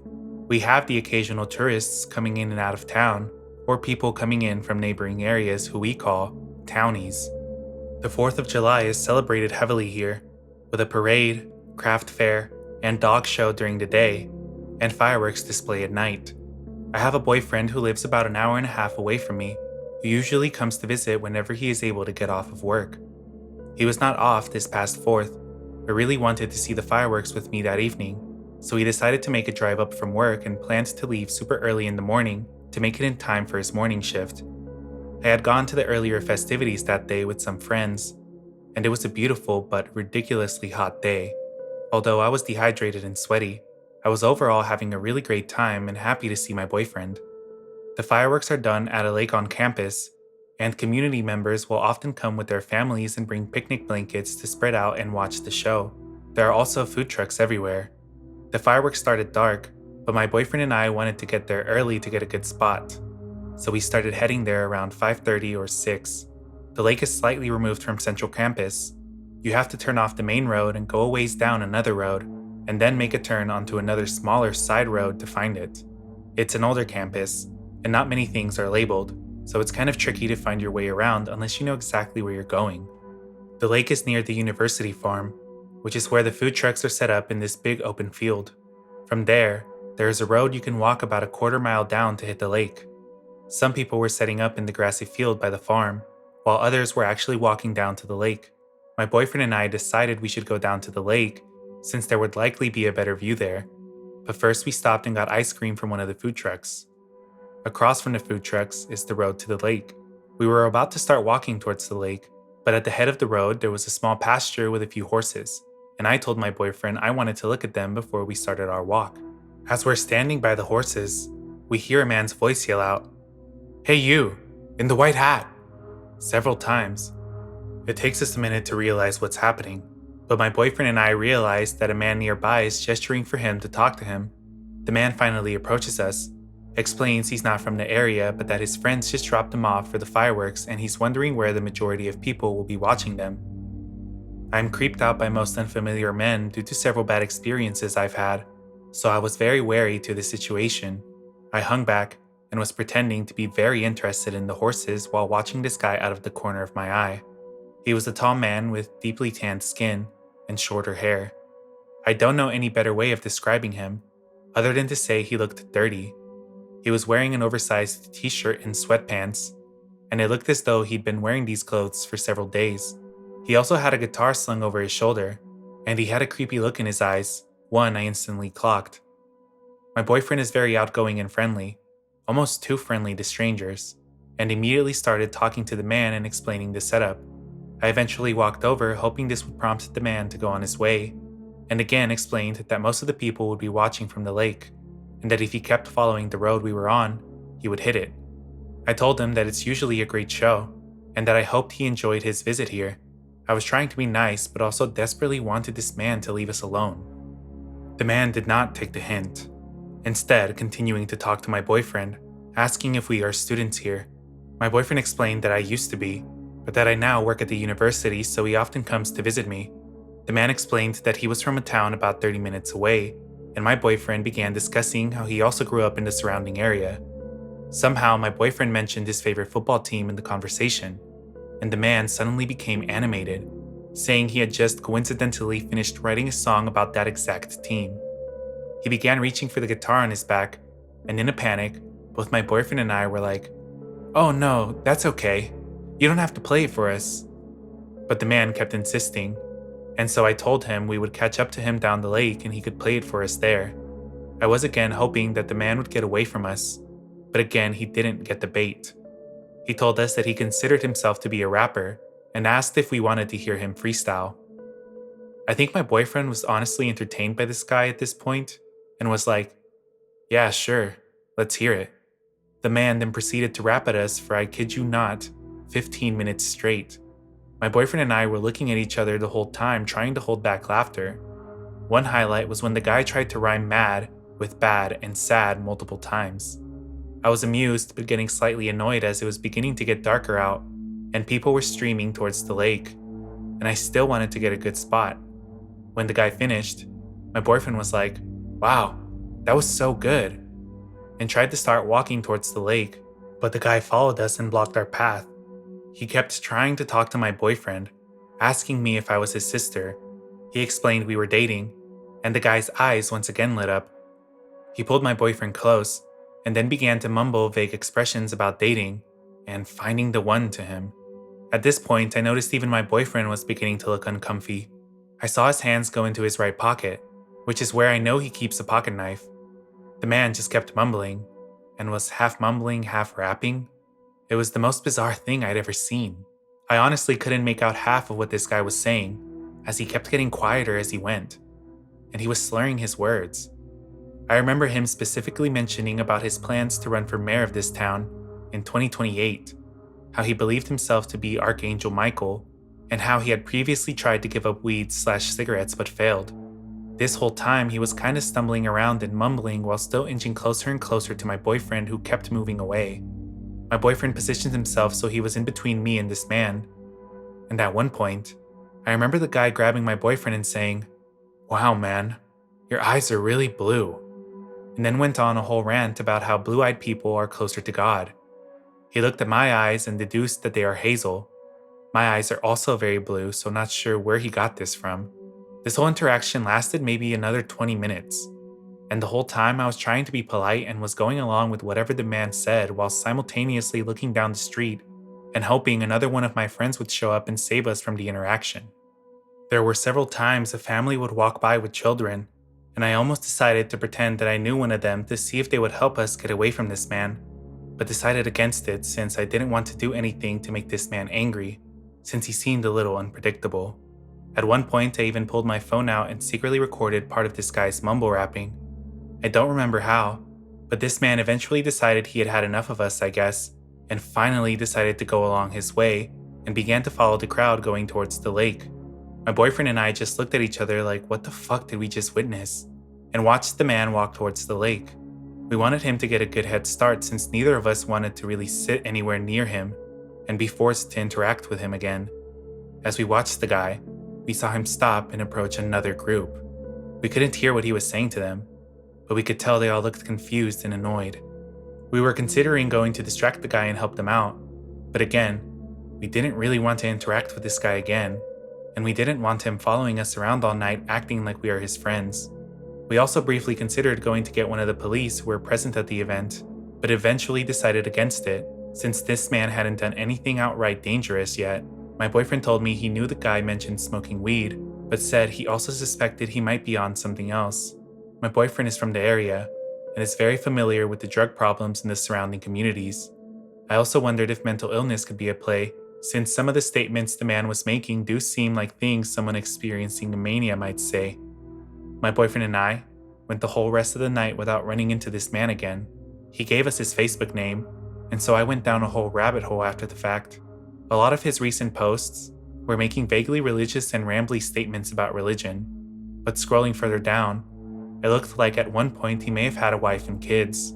We have the occasional tourists coming in and out of town, or people coming in from neighboring areas who we call townies. The 4th of July is celebrated heavily here, with a parade, craft fair, and dog show during the day, and fireworks display at night. I have a boyfriend who lives about an hour and a half away from me, who usually comes to visit whenever he is able to get off of work. He was not off this past 4th, but really wanted to see the fireworks with me that evening, so he decided to make a drive up from work and planned to leave super early in the morning to make it in time for his morning shift. I had gone to the earlier festivities that day with some friends, and it was a beautiful but ridiculously hot day. Although I was dehydrated and sweaty, I was overall having a really great time and happy to see my boyfriend. The fireworks are done at a lake on campus, and community members will often come with their families and bring picnic blankets to spread out and watch the show. There are also food trucks everywhere. The fireworks started dark, but my boyfriend and I wanted to get there early to get a good spot, so we started heading there around 5:30 or 6. The lake is slightly removed from central campus. You have to turn off the main road and go a ways down another road, and then make a turn onto another smaller side road to find it. It's an older campus, and not many things are labeled, so it's kind of tricky to find your way around unless you know exactly where you're going. The lake is near the university farm, which is where the food trucks are set up in this big open field. From there is a road you can walk about a quarter mile down to hit the lake. Some people were setting up in the grassy field by the farm, while others were actually walking down to the lake. My boyfriend and I decided we should go down to the lake, since there would likely be a better view there. But first we stopped and got ice cream from one of the food trucks. Across from the food trucks is the road to the lake. We were about to start walking towards the lake, but at the head of the road there was a small pasture with a few horses, and I told my boyfriend I wanted to look at them before we started our walk. As we're standing by the horses, we hear a man's voice yell out, "Hey you, in the white hat!" several times. It takes us a minute to realize what's happening, but my boyfriend and I realize that a man nearby is gesturing for him to talk to him. The man finally approaches us, explains he's not from the area but that his friends just dropped him off for the fireworks and he's wondering where the majority of people will be watching them. I'm creeped out by most unfamiliar men due to several bad experiences I've had, so I was very wary to the situation. I hung back and was pretending to be very interested in the horses while watching this guy out of the corner of my eye. He was a tall man with deeply tanned skin and shorter hair. I don't know any better way of describing him, other than to say he looked dirty. He was wearing an oversized t-shirt and sweatpants, and it looked as though he'd been wearing these clothes for several days. He also had a guitar slung over his shoulder, and he had a creepy look in his eyes, one I instantly clocked. My boyfriend is very outgoing and friendly, almost too friendly to strangers, and immediately started talking to the man and explaining the setup. I eventually walked over, hoping this would prompt the man to go on his way, and again explained that most of the people would be watching from the lake, and that if he kept following the road we were on, he would hit it. I told him that it's usually a great show, and that I hoped he enjoyed his visit here. I was trying to be nice, but also desperately wanted this man to leave us alone. The man did not take the hint, instead continuing to talk to my boyfriend, asking if we are students here. My boyfriend explained that I used to be, but that I now work at the university, so he often comes to visit me. The man explained that he was from a town about 30 minutes away, and my boyfriend began discussing how he also grew up in the surrounding area. Somehow, my boyfriend mentioned his favorite football team in the conversation, and the man suddenly became animated, saying he had just coincidentally finished writing a song about that exact team. He began reaching for the guitar on his back, and in a panic, both my boyfriend and I were like, "Oh no, that's okay. You don't have to play it for us." But the man kept insisting, and so I told him we would catch up to him down the lake and he could play it for us there. I was again hoping that the man would get away from us, but again he didn't get the bait. He told us that he considered himself to be a rapper, and asked if we wanted to hear him freestyle. I think my boyfriend was honestly entertained by this guy at this point and was like, "Yeah, sure, let's hear it." The man then proceeded to rap at us for, I kid you not, 15 minutes straight. My boyfriend and I were looking at each other the whole time, trying to hold back laughter. One highlight was when the guy tried to rhyme mad with bad and sad multiple times. I was amused but getting slightly annoyed as it was beginning to get darker out and people were streaming towards the lake, and I still wanted to get a good spot. When the guy finished, my boyfriend was like, "Wow, that was so good," and tried to start walking towards the lake, but the guy followed us and blocked our path. He kept trying to talk to my boyfriend, asking me if I was his sister. He explained we were dating, and the guy's eyes once again lit up. He pulled my boyfriend close, and then began to mumble vague expressions about dating and finding the one to him. At this point, I noticed even my boyfriend was beginning to look uncomfy. I saw his hands go into his right pocket, which is where I know he keeps a pocket knife. The man just kept mumbling, and was half mumbling, half rapping. It was the most bizarre thing I'd ever seen. I honestly couldn't make out half of what this guy was saying, as he kept getting quieter as he went, and he was slurring his words. I remember him specifically mentioning about his plans to run for mayor of this town in 2028, how he believed himself to be Archangel Michael, and how he had previously tried to give up weed/cigarettes but failed. This whole time, he was kind of stumbling around and mumbling while still inching closer and closer to my boyfriend, who kept moving away. My boyfriend positioned himself so he was in between me and this man. And at one point, I remember the guy grabbing my boyfriend and saying, "Wow, man, your eyes are really blue," and then went on a whole rant about how blue-eyed people are closer to God. He looked at my eyes and deduced that they are hazel. My eyes are also very blue, so not sure where he got this from. This whole interaction lasted maybe another 20 minutes, and the whole time I was trying to be polite and was going along with whatever the man said while simultaneously looking down the street and hoping another one of my friends would show up and save us from the interaction. There were several times a family would walk by with children, and I almost decided to pretend that I knew one of them to see if they would help us get away from this man, but decided against it since I didn't want to do anything to make this man angry, since he seemed a little unpredictable. At one point, I even pulled my phone out and secretly recorded part of this guy's mumble rapping. I don't remember how, but this man eventually decided he had had enough of us, I guess, and finally decided to go along his way and began to follow the crowd going towards the lake. My boyfriend and I just looked at each other like, what the fuck did we just witness? And watched the man walk towards the lake. We wanted him to get a good head start since neither of us wanted to really sit anywhere near him and be forced to interact with him again. As we watched the guy, we saw him stop and approach another group. We couldn't hear what he was saying to them, but we could tell they all looked confused and annoyed. We were considering going to distract the guy and help them out, but again, we didn't really want to interact with this guy again, and we didn't want him following us around all night acting like we are his friends. We also briefly considered going to get one of the police who were present at the event, but eventually decided against it, since this man hadn't done anything outright dangerous yet. My boyfriend told me he knew the guy mentioned smoking weed, but said he also suspected he might be on something else. My boyfriend is from the area, and is very familiar with the drug problems in the surrounding communities. I also wondered if mental illness could be at play, since some of the statements the man was making do seem like things someone experiencing a mania might say. My boyfriend and I went the whole rest of the night without running into this man again. He gave us his Facebook name, and so I went down a whole rabbit hole after the fact. A lot of his recent posts were making vaguely religious and rambly statements about religion, but scrolling further down, it looked like at one point he may have had a wife and kids.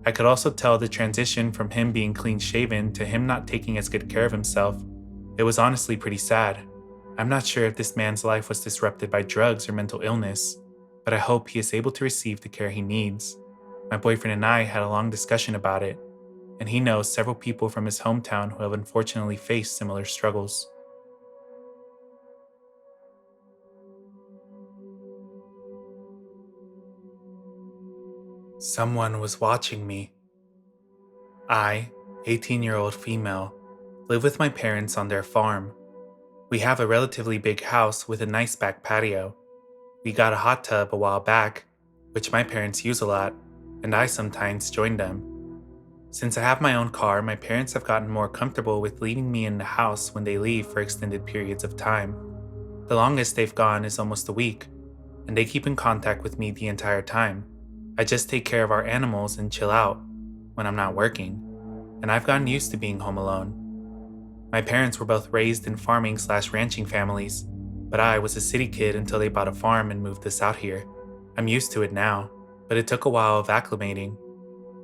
I could also tell the transition from him being clean-shaven to him not taking as good care of himself. It was honestly pretty sad. I'm not sure if this man's life was disrupted by drugs or mental illness, but I hope he is able to receive the care he needs. My boyfriend and I had a long discussion about it, and he knows several people from his hometown who have unfortunately faced similar struggles. Someone was watching me. I, 18-year-old female, live with my parents on their farm. We have a relatively big house with a nice back patio. We got a hot tub a while back, which my parents use a lot, and I sometimes join them. Since I have my own car, my parents have gotten more comfortable with leaving me in the house when they leave for extended periods of time. The longest they've gone is almost a week, and they keep in contact with me the entire time. I just take care of our animals and chill out when I'm not working, and I've gotten used to being home alone. My parents were both raised in farming/ranching families, but I was a city kid until they bought a farm and moved us out here. I'm used to it now, but it took a while of acclimating.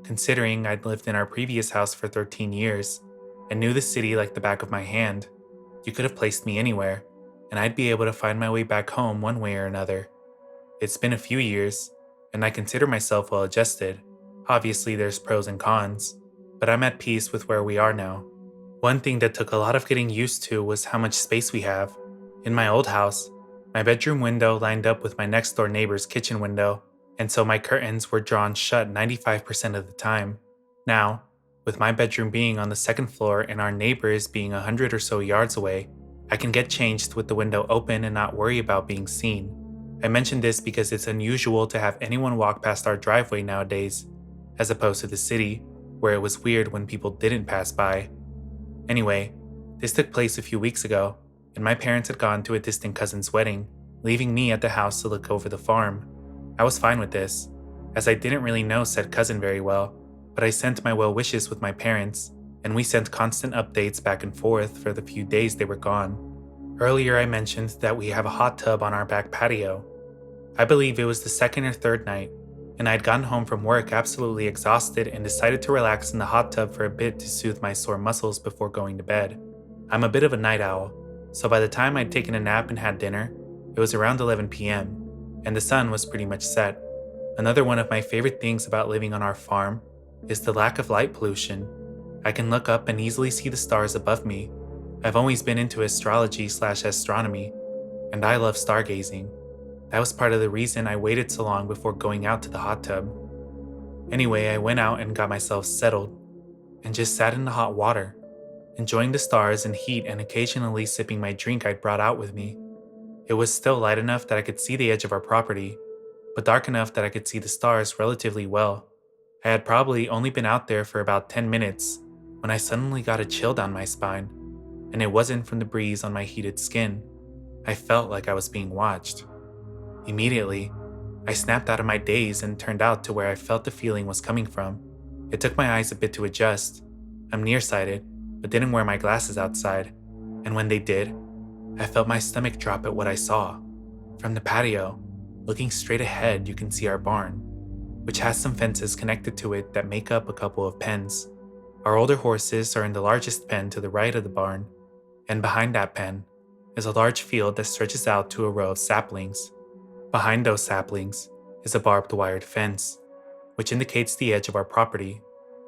Considering I'd lived in our previous house for 13 years and knew the city like the back of my hand, you could have placed me anywhere, and I'd be able to find my way back home one way or another. It's been a few years, and I consider myself well adjusted. Obviously, there's pros and cons, but I'm at peace with where we are now. One thing that took a lot of getting used to was how much space we have. In my old house, my bedroom window lined up with my next door neighbor's kitchen window, and so my curtains were drawn shut 95% of the time. Now, with my bedroom being on the second floor and our neighbors being 100 or so yards away, I can get changed with the window open and not worry about being seen. I mention this because it's unusual to have anyone walk past our driveway nowadays, as opposed to the city, where it was weird when people didn't pass by. Anyway, this took place a few weeks ago, and my parents had gone to a distant cousin's wedding, leaving me at the house to look over the farm. I was fine with this, as I didn't really know said cousin very well, but I sent my well wishes with my parents, and we sent constant updates back and forth for the few days they were gone. Earlier I mentioned that we have a hot tub on our back patio. I believe it was the second or third night, and I'd gotten home from work absolutely exhausted and decided to relax in the hot tub for a bit to soothe my sore muscles before going to bed. I'm a bit of a night owl, so by the time I'd taken a nap and had dinner, it was around 11 p.m., and the sun was pretty much set. Another one of my favorite things about living on our farm is the lack of light pollution. I can look up and easily see the stars above me. I've always been into astrology/astronomy, and I love stargazing. That was part of the reason I waited so long before going out to the hot tub. Anyway, I went out and got myself settled, and just sat in the hot water, enjoying the stars and heat and occasionally sipping my drink I'd brought out with me. It was still light enough that I could see the edge of our property, but dark enough that I could see the stars relatively well. I had probably only been out there for about 10 minutes when I suddenly got a chill down my spine, and it wasn't from the breeze on my heated skin. I felt like I was being watched. Immediately, I snapped out of my daze and turned out to where I felt the feeling was coming from. It took my eyes a bit to adjust. I'm nearsighted, but didn't wear my glasses outside, and when they did, I felt my stomach drop at what I saw. From the patio, looking straight ahead, you can see our barn, which has some fences connected to it that make up a couple of pens. Our older horses are in the largest pen to the right of the barn, and behind that pen is a large field that stretches out to a row of saplings. Behind those saplings is a barbed wired fence, which indicates the edge of our property.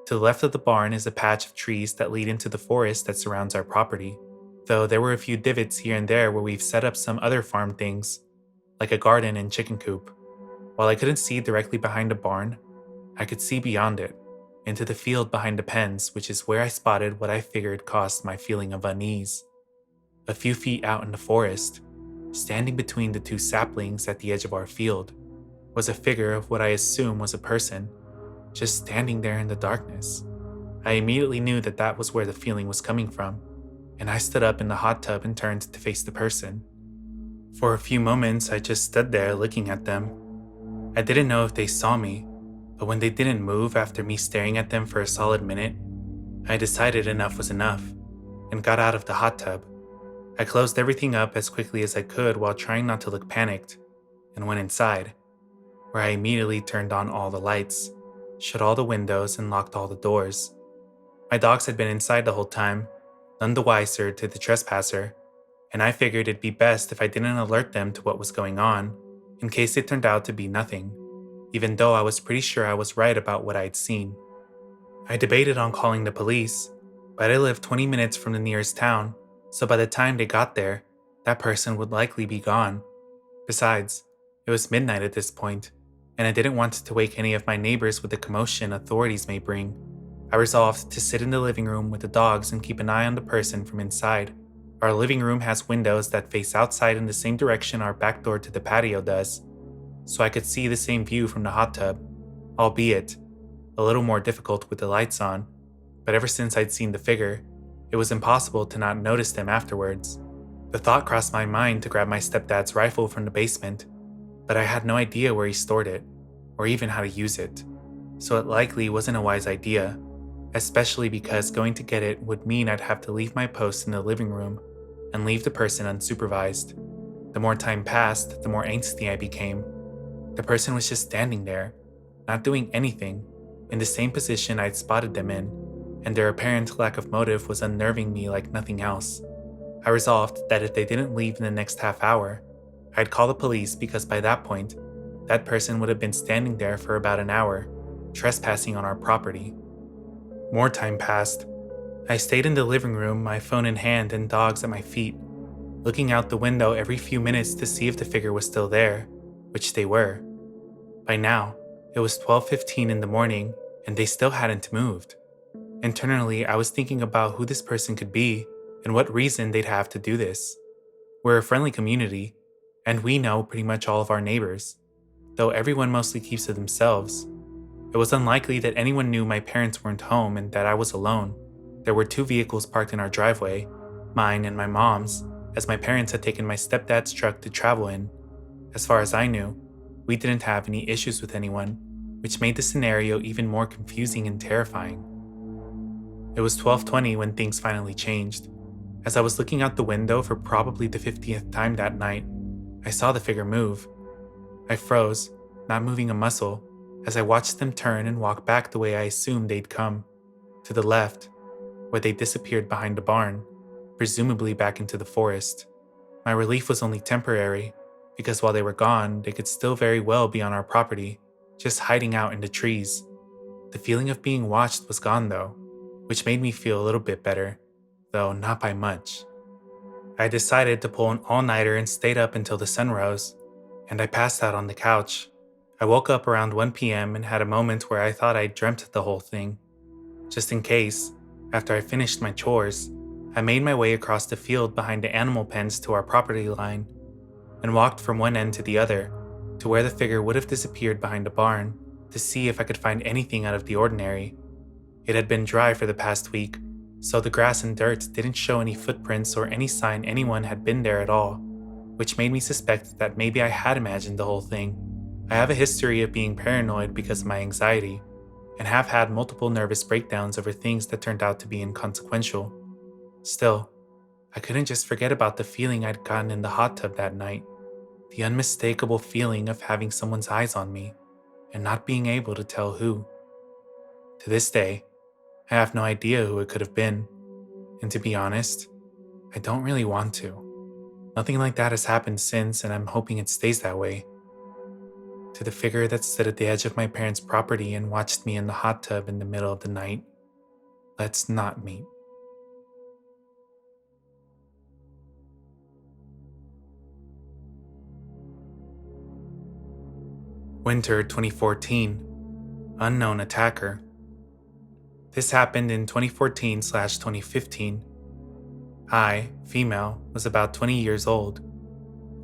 To the left of the barn is a patch of trees that lead into the forest that surrounds our property, though there were a few divots here and there where we've set up some other farm things, like a garden and chicken coop. While I couldn't see directly behind the barn, I could see beyond it, into the field behind the pens, which is where I spotted what I figured caused my feeling of unease. A few feet out in the forest, standing between the two saplings at the edge of our field, was a figure of what I assume was a person, just standing there in the darkness. I immediately knew that that was where the feeling was coming from, and I stood up in the hot tub and turned to face the person. For a few moments, I just stood there looking at them. I didn't know if they saw me, but when they didn't move after me staring at them for a solid minute, I decided enough was enough, and got out of the hot tub. I closed everything up as quickly as I could while trying not to look panicked, and went inside, where I immediately turned on all the lights, shut all the windows, and locked all the doors. My dogs had been inside the whole time, none the wiser to the trespasser, and I figured it'd be best if I didn't alert them to what was going on, in case it turned out to be nothing, even though I was pretty sure I was right about what I'd seen. I debated on calling the police, but I lived 20 minutes from the nearest town, so by the time they got there, that person would likely be gone. Besides, it was midnight at this point, and I didn't want to wake any of my neighbors with the commotion authorities may bring. I resolved to sit in the living room with the dogs and keep an eye on the person from inside. Our living room has windows that face outside in the same direction our back door to the patio does, so I could see the same view from the hot tub, albeit a little more difficult with the lights on. but ever since I'd seen the figure, it was impossible to not notice them afterwards. The thought crossed my mind to grab my stepdad's rifle from the basement, but I had no idea where he stored it, or even how to use it, so it likely wasn't a wise idea, especially because going to get it would mean I'd have to leave my post in the living room and leave the person unsupervised. The more time passed, the more angsty I became. The person was just standing there, not doing anything, in the same position I'd spotted them in, and their apparent lack of motive was unnerving me like nothing else. I resolved that if they didn't leave in the next half hour, I'd call the police because by that point, that person would have been standing there for about an hour, trespassing on our property. More time passed. I stayed in the living room, my phone in hand and dogs at my feet, looking out the window every few minutes to see if the figure was still there, which they were. By now, it was 12:15 in the morning, and they still hadn't moved. Internally, I was thinking about who this person could be and what reason they'd have to do this. We're a friendly community, and we know pretty much all of our neighbors, though everyone mostly keeps to themselves. It was unlikely that anyone knew my parents weren't home and that I was alone. There were 2 vehicles parked in our driveway, mine and my mom's, as my parents had taken my stepdad's truck to travel in. As far as I knew, we didn't have any issues with anyone, which made the scenario even more confusing and terrifying. It was 12:20 when things finally changed. As I was looking out the window for probably the 50th time that night, I saw the figure move. I froze, not moving a muscle, as I watched them turn and walk back the way I assumed they'd come, to the left, where they disappeared behind the barn, presumably back into the forest. My relief was only temporary, because while they were gone, they could still very well be on our property, just hiding out in the trees. The feeling of being watched was gone though, which made me feel a little bit better, though not by much. I decided to pull an all-nighter and stayed up until the sun rose, and I passed out on the couch. I woke up around 1 p.m. and had a moment where I thought I'd dreamt the whole thing. Just in case, after I finished my chores, I made my way across the field behind the animal pens to our property line, and walked from one end to the other, to where the figure would have disappeared behind the barn, to see if I could find anything out of the ordinary. It had been dry for the past week, so the grass and dirt didn't show any footprints or any sign anyone had been there at all, which made me suspect that maybe I had imagined the whole thing. I have a history of being paranoid because of my anxiety, and have had multiple nervous breakdowns over things that turned out to be inconsequential. Still, I couldn't just forget about the feeling I'd gotten in the hot tub that night, the unmistakable feeling of having someone's eyes on me, and not being able to tell who. To this day, I have no idea who it could have been, and to be honest, I don't really want to. Nothing like that has happened since, and I'm hoping it stays that way. To the figure that stood at the edge of my parents' property and watched me in the hot tub in the middle of the night, let's not meet. Winter 2014. Unknown attacker. This happened in 2014/2015. I, female, was about 20 years old.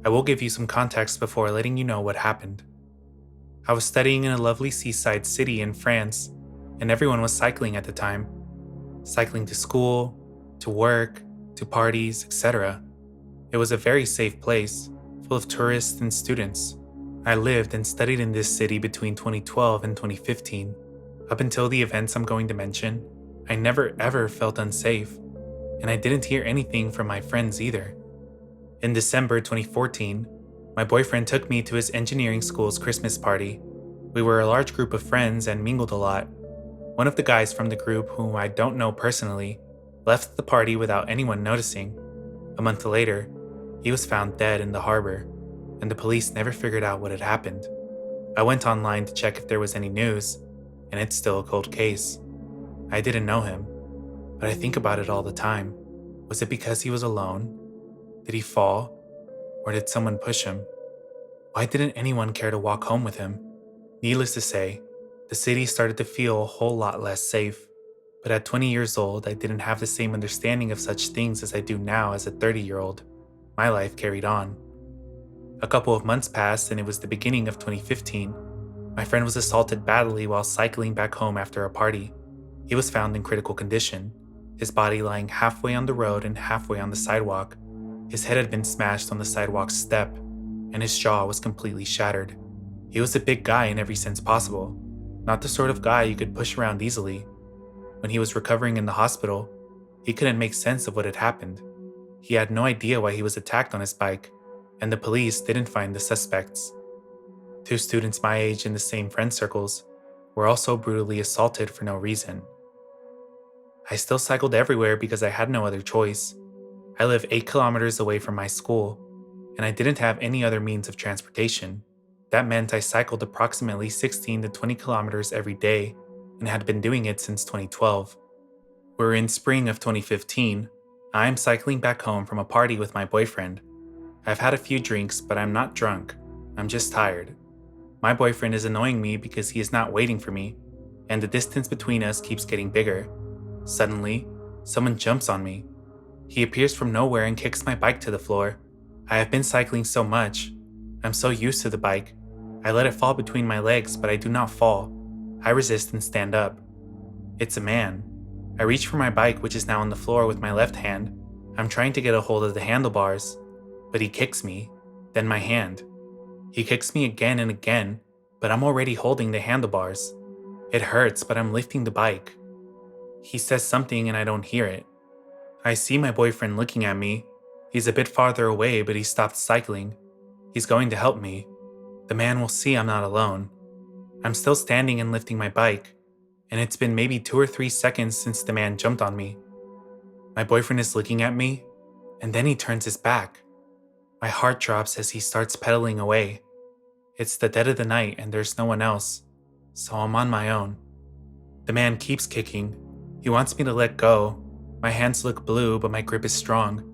I will give you some context before letting you know what happened. I was studying in a lovely seaside city in France, and everyone was cycling at the time. Cycling to school, to work, to parties, etc. It was a very safe place, full of tourists and students. I lived and studied in this city between 2012 and 2015. Up until the events I'm going to mention, I never ever felt unsafe, and I didn't hear anything from my friends either. In December 2014, my boyfriend took me to his engineering school's Christmas party. We were a large group of friends and mingled a lot. One of the guys from the group, whom I don't know personally, left the party without anyone noticing. A month later, he was found dead in the harbor, and the police never figured out what had happened. I went online to check if there was any news, and it's still a cold case. I didn't know him, but I think about it all the time. Was it because he was alone? Did he fall? Or did someone push him? Why didn't anyone care to walk home with him? Needless to say, the city started to feel a whole lot less safe. But at 20 years old, I didn't have the same understanding of such things as I do now as a 30-year-old. My life carried on. A couple of months passed and it was the beginning of 2015. My friend was assaulted badly while cycling back home after a party. He was found in critical condition, his body lying halfway on the road and halfway on the sidewalk. His head had been smashed on the sidewalk step, and his jaw was completely shattered. He was a big guy in every sense possible, not the sort of guy you could push around easily. When he was recovering in the hospital, he couldn't make sense of what had happened. He had no idea why he was attacked on his bike, and the police didn't find the suspects. 2 students my age in the same friend circles were also brutally assaulted for no reason. I still cycled everywhere because I had no other choice. I live 8 kilometers away from my school, and I didn't have any other means of transportation. That meant I cycled approximately 16 to 20 kilometers every day and had been doing it since 2012. We're in spring of 2015. I'm cycling back home from a party with my boyfriend. I've had a few drinks, but I'm not drunk. I'm just tired. My boyfriend is annoying me because he is not waiting for me, and the distance between us keeps getting bigger. Suddenly, someone jumps on me. He appears from nowhere and kicks my bike to the floor. I have been cycling so much. I'm so used to the bike. I let it fall between my legs, but I do not fall. I resist and stand up. It's a man. I reach for my bike, which is now on the floor, with my left hand. I'm trying to get a hold of the handlebars, but he kicks me, then my hand. He kicks me again and again, but I'm already holding the handlebars. It hurts, but I'm lifting the bike. He says something and I don't hear it. I see my boyfriend looking at me. He's a bit farther away, but he stopped cycling. He's going to help me. The man will see I'm not alone. I'm still standing and lifting my bike, and it's been maybe 2 or 3 seconds since the man jumped on me. My boyfriend is looking at me, and then he turns his back. My heart drops as he starts pedaling away. It's the dead of the night and there's no one else, so I'm on my own. The man keeps kicking. He wants me to let go. My hands look blue, but my grip is strong.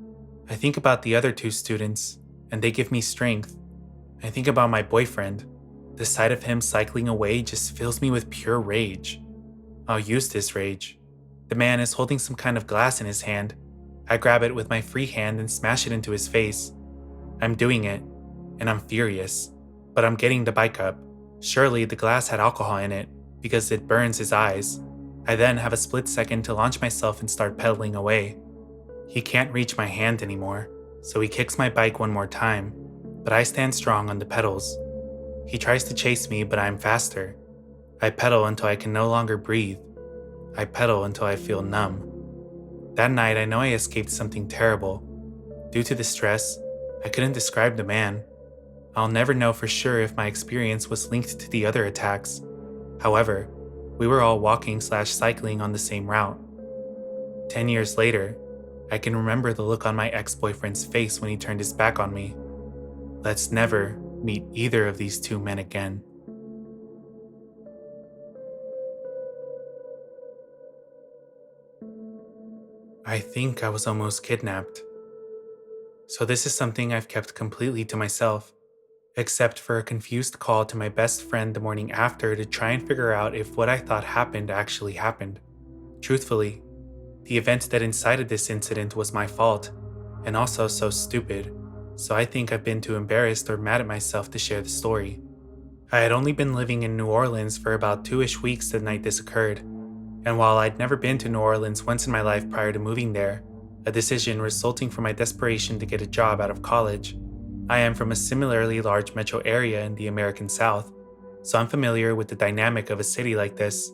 I think about the other 2 students, and they give me strength. I think about my boyfriend. The sight of him cycling away just fills me with pure rage. I'll use this rage. The man is holding some kind of glass in his hand. I grab it with my free hand and smash it into his face. I'm doing it, and I'm furious, but I'm getting the bike up. Surely the glass had alcohol in it, because it burns his eyes. I then have a split second to launch myself and start pedaling away. He can't reach my hand anymore, so he kicks my bike one more time, but I stand strong on the pedals. He tries to chase me, but I'm faster. I pedal until I can no longer breathe. I pedal until I feel numb. That night, I know I escaped something terrible. Due to the stress, I couldn't describe the man. I'll never know for sure if my experience was linked to the other attacks. However, we were all walking/cycling on the same route. 10 years later, I can remember the look on my ex-boyfriend's face when he turned his back on me. Let's never meet either of these 2 men again. I think I was almost kidnapped. So this is something I've kept completely to myself, except for a confused call to my best friend the morning after to try and figure out if what I thought happened actually happened. Truthfully, the event that incited this incident was my fault, and also so stupid, so I think I've been too embarrassed or mad at myself to share the story. I had only been living in New Orleans for about 2-ish weeks the night this occurred, and while I'd never been to New Orleans once in my life prior to moving there, a decision resulting from my desperation to get a job out of college, I am from a similarly large metro area in the American South, so I'm familiar with the dynamic of a city like this.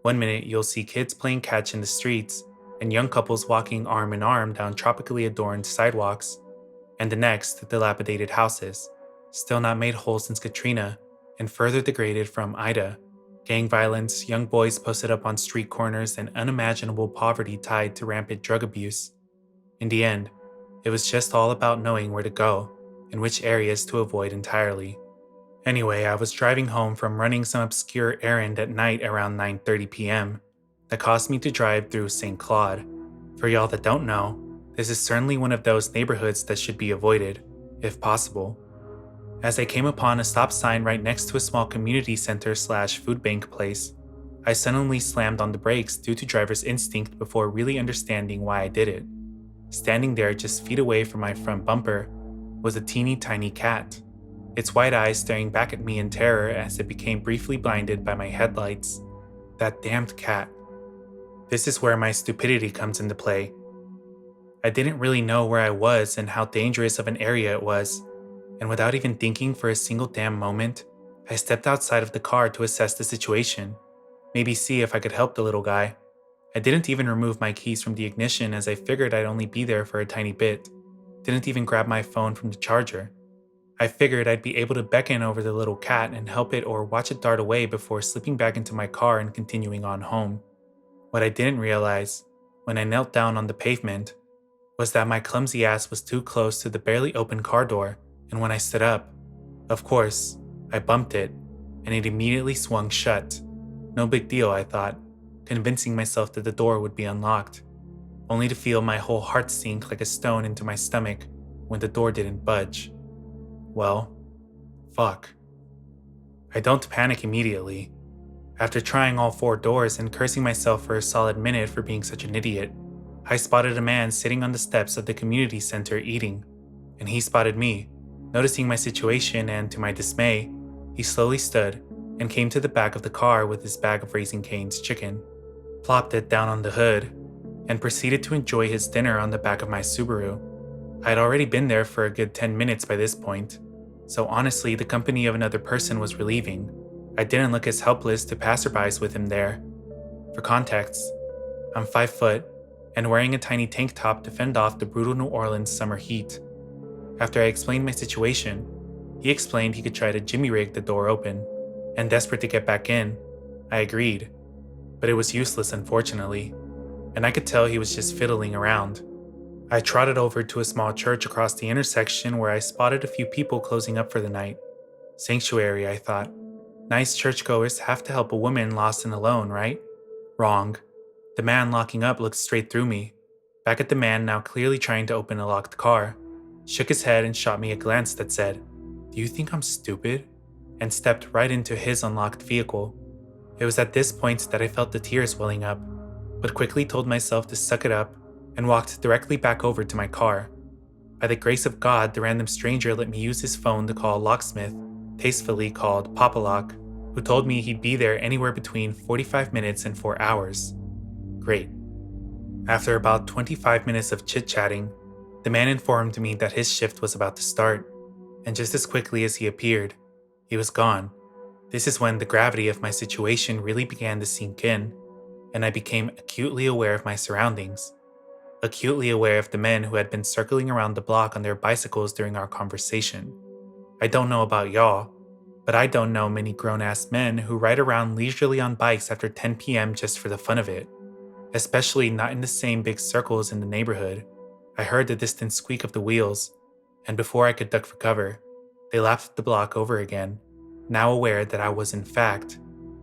One minute you'll see kids playing catch in the streets, and young couples walking arm in arm down tropically adorned sidewalks, and the next, dilapidated houses, still not made whole since Katrina, and further degraded from Ida. Gang violence, young boys posted up on street corners, and unimaginable poverty tied to rampant drug abuse. In the end, it was just all about knowing where to go, and which areas to avoid entirely. Anyway, I was driving home from running some obscure errand at night around 9:30 p.m. that caused me to drive through St. Claude. For y'all that don't know, this is certainly one of those neighborhoods that should be avoided, if possible. As I came upon a stop sign right next to a small community center/food bank place, I suddenly slammed on the brakes due to driver's instinct before really understanding why I did it. Standing there just feet away from my front bumper was a teeny tiny cat, its white eyes staring back at me in terror as it became briefly blinded by my headlights. That damned cat. This is where my stupidity comes into play. I didn't really know where I was and how dangerous of an area it was, and without even thinking for a single damn moment, I stepped outside of the car to assess the situation, maybe see if I could help the little guy. I didn't even remove my keys from the ignition as I figured I'd only be there for a tiny bit. Didn't even grab my phone from the charger. I figured I'd be able to beckon over the little cat and help it or watch it dart away before slipping back into my car and continuing on home. What I didn't realize, when I knelt down on the pavement, was that my clumsy ass was too close to the barely open car door, and when I stood up, of course, I bumped it, and it immediately swung shut. No big deal, I thought, convincing myself that the door would be unlocked, only to feel my whole heart sink like a stone into my stomach when the door didn't budge. Well, fuck. I don't panic immediately. After trying all 4 doors and cursing myself for a solid minute for being such an idiot, I spotted a man sitting on the steps of the community center eating, and he spotted me. Noticing my situation and to my dismay, he slowly stood and came to the back of the car with his bag of Raising Cane's chicken, plopped it down on the hood, and proceeded to enjoy his dinner on the back of my Subaru. I had already been there for a good 10 minutes by this point, so honestly the company of another person was relieving. I didn't look as helpless to passerbys with him there. For context, I'm 5 foot and wearing a tiny tank top to fend off the brutal New Orleans summer heat. After I explained my situation, he explained he could try to jimmy rig the door open, and desperate to get back in, I agreed. But it was useless, unfortunately, and I could tell he was just fiddling around. I trotted over to a small church across the intersection where I spotted a few people closing up for the night. Sanctuary, I thought. Nice churchgoers have to help a woman lost and alone, right? Wrong. The man locking up looked straight through me, back at the man now clearly trying to open a locked car, shook his head and shot me a glance that said, "Do you think I'm stupid?" and stepped right into his unlocked vehicle. It was at this point that I felt the tears welling up, but quickly told myself to suck it up and walked directly back over to my car. By the grace of God, the random stranger let me use his phone to call a locksmith, tastefully called Papa Lock, who told me he'd be there anywhere between 45 minutes and 4 hours. Great. After about 25 minutes of chit-chatting, the man informed me that his shift was about to start, and just as quickly as he appeared, he was gone. This is when the gravity of my situation really began to sink in, and I became acutely aware of my surroundings. Acutely aware of the men who had been circling around the block on their bicycles during our conversation. I don't know about y'all, but I don't know many grown-ass men who ride around leisurely on bikes after 10 p.m. just for the fun of it. Especially not in the same big circles in the neighborhood. I heard the distant squeak of the wheels, and before I could duck for cover, they lapped the block over again, now aware that I was in fact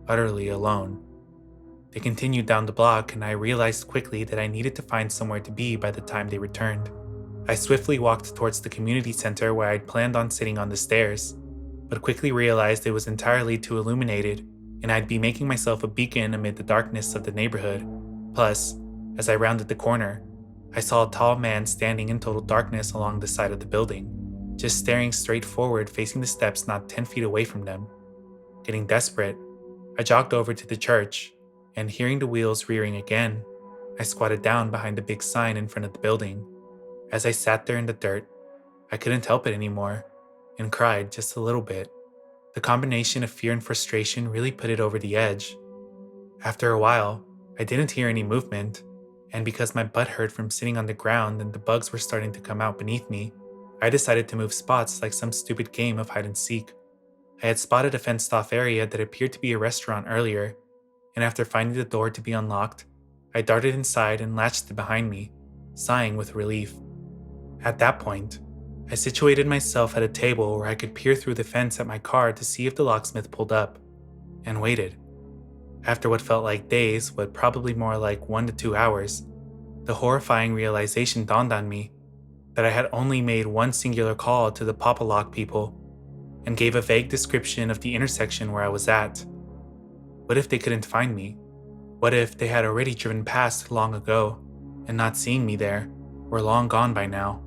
utterly alone. They continued down the block, and I realized quickly that I needed to find somewhere to be by the time they returned. I swiftly walked towards the community center where I'd planned on sitting on the stairs, but quickly realized it was entirely too illuminated, and I'd be making myself a beacon amid the darkness of the neighborhood. Plus, as I rounded the corner, I saw a tall man standing in total darkness along the side of the building, just staring straight forward facing the steps not 10 feet away from them. Getting desperate, I jogged over to the church, and hearing the wheels rearing again, I squatted down behind the big sign in front of the building. As I sat there in the dirt, I couldn't help it anymore, and cried just a little bit. The combination of fear and frustration really put it over the edge. After a while, I didn't hear any movement, and because my butt hurt from sitting on the ground and the bugs were starting to come out beneath me, I decided to move spots like some stupid game of hide and seek. I had spotted a fenced-off area that appeared to be a restaurant earlier, and after finding the door to be unlocked, I darted inside and latched it behind me, sighing with relief. At that point, I situated myself at a table where I could peer through the fence at my car to see if the locksmith pulled up, and waited. After what felt like days, but probably more like 1 to 2 hours, the horrifying realization dawned on me that I had only made one singular call to the Papa Lock people, and gave a vague description of the intersection where I was at. What if they couldn't find me? What if they had already driven past long ago, and not seeing me there, were long gone by now?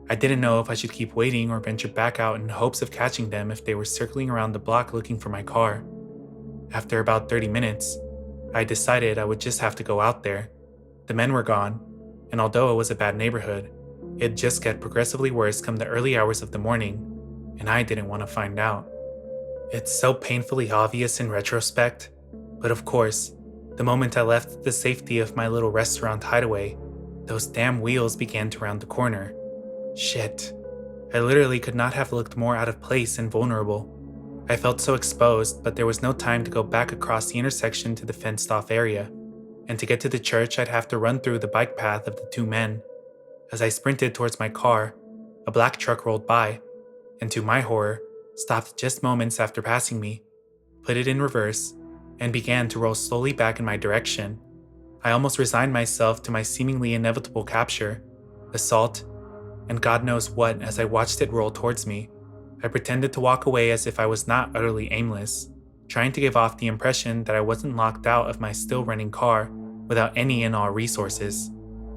I didn't know if I should keep waiting or venture back out in hopes of catching them if they were circling around the block looking for my car. After about 30 minutes, I decided I would just have to go out there. The men were gone, and although it was a bad neighborhood, it'd just get progressively worse come the early hours of the morning, and I didn't want to find out. It's so painfully obvious in retrospect, but of course, the moment I left the safety of my little restaurant hideaway, those damn wheels began to round the corner. Shit. I literally could not have looked more out of place and vulnerable. I felt so exposed, but there was no time to go back across the intersection to the fenced-off area, and to get to the church I'd have to run through the bike path of the two men. As I sprinted towards my car, a black truck rolled by, and to my horror, stopped just moments after passing me, put it in reverse, and began to roll slowly back in my direction. I almost resigned myself to my seemingly inevitable capture, assault, and God knows what as I watched it roll towards me. I pretended to walk away as if I was not utterly aimless, trying to give off the impression that I wasn't locked out of my still running car without any and all resources.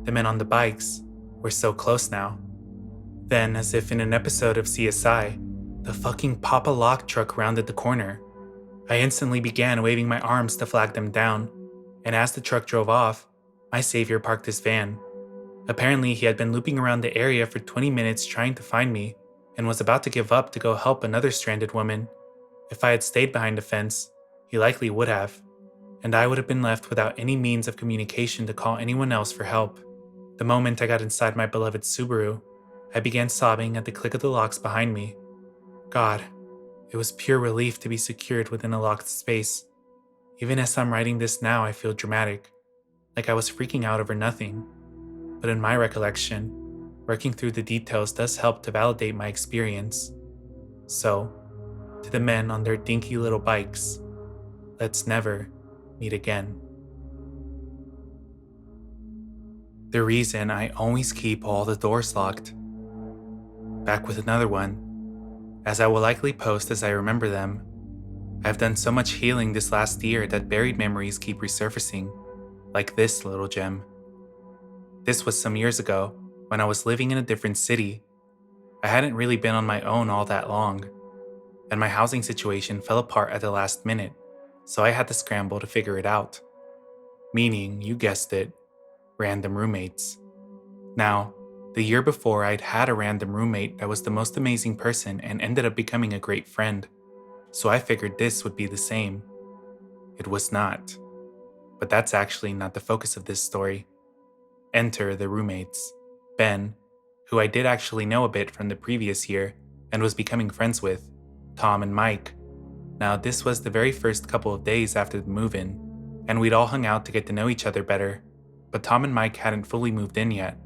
The men on the bikes were so close now. Then, as if in an episode of CSI, the fucking Papa Lock truck rounded the corner. I instantly began waving my arms to flag them down, and as the truck drove off, my savior parked his van. Apparently, he had been looping around the area for 20 minutes trying to find me, and was about to give up to go help another stranded woman. If I had stayed behind a fence, he likely would have, and I would have been left without any means of communication to call anyone else for help. The moment I got inside my beloved Subaru, I began sobbing at the click of the locks behind me. God, it was pure relief to be secured within a locked space. Even as I'm writing this now, I feel dramatic, like I was freaking out over nothing. But in my recollection, working through the details does help to validate my experience. So, to the men on their dinky little bikes, let's never meet again. The reason I always keep all the doors locked. Back with another one. As I will likely post as I remember them, I've done so much healing this last year that buried memories keep resurfacing, like this little gem. This was some years ago, when I was living in a different city. I hadn't really been on my own all that long, and my housing situation fell apart at the last minute, so I had to scramble to figure it out. Meaning, you guessed it, random roommates. Now, the year before, I'd had a random roommate that was the most amazing person and ended up becoming a great friend, so I figured this would be the same. It was not. But that's actually not the focus of this story. Enter the roommates. Ben, who I did actually know a bit from the previous year and was becoming friends with, Tom and Mike. Now, this was the very first couple of days after the move-in, and we'd all hung out to get to know each other better, but Tom and Mike hadn't fully moved in yet.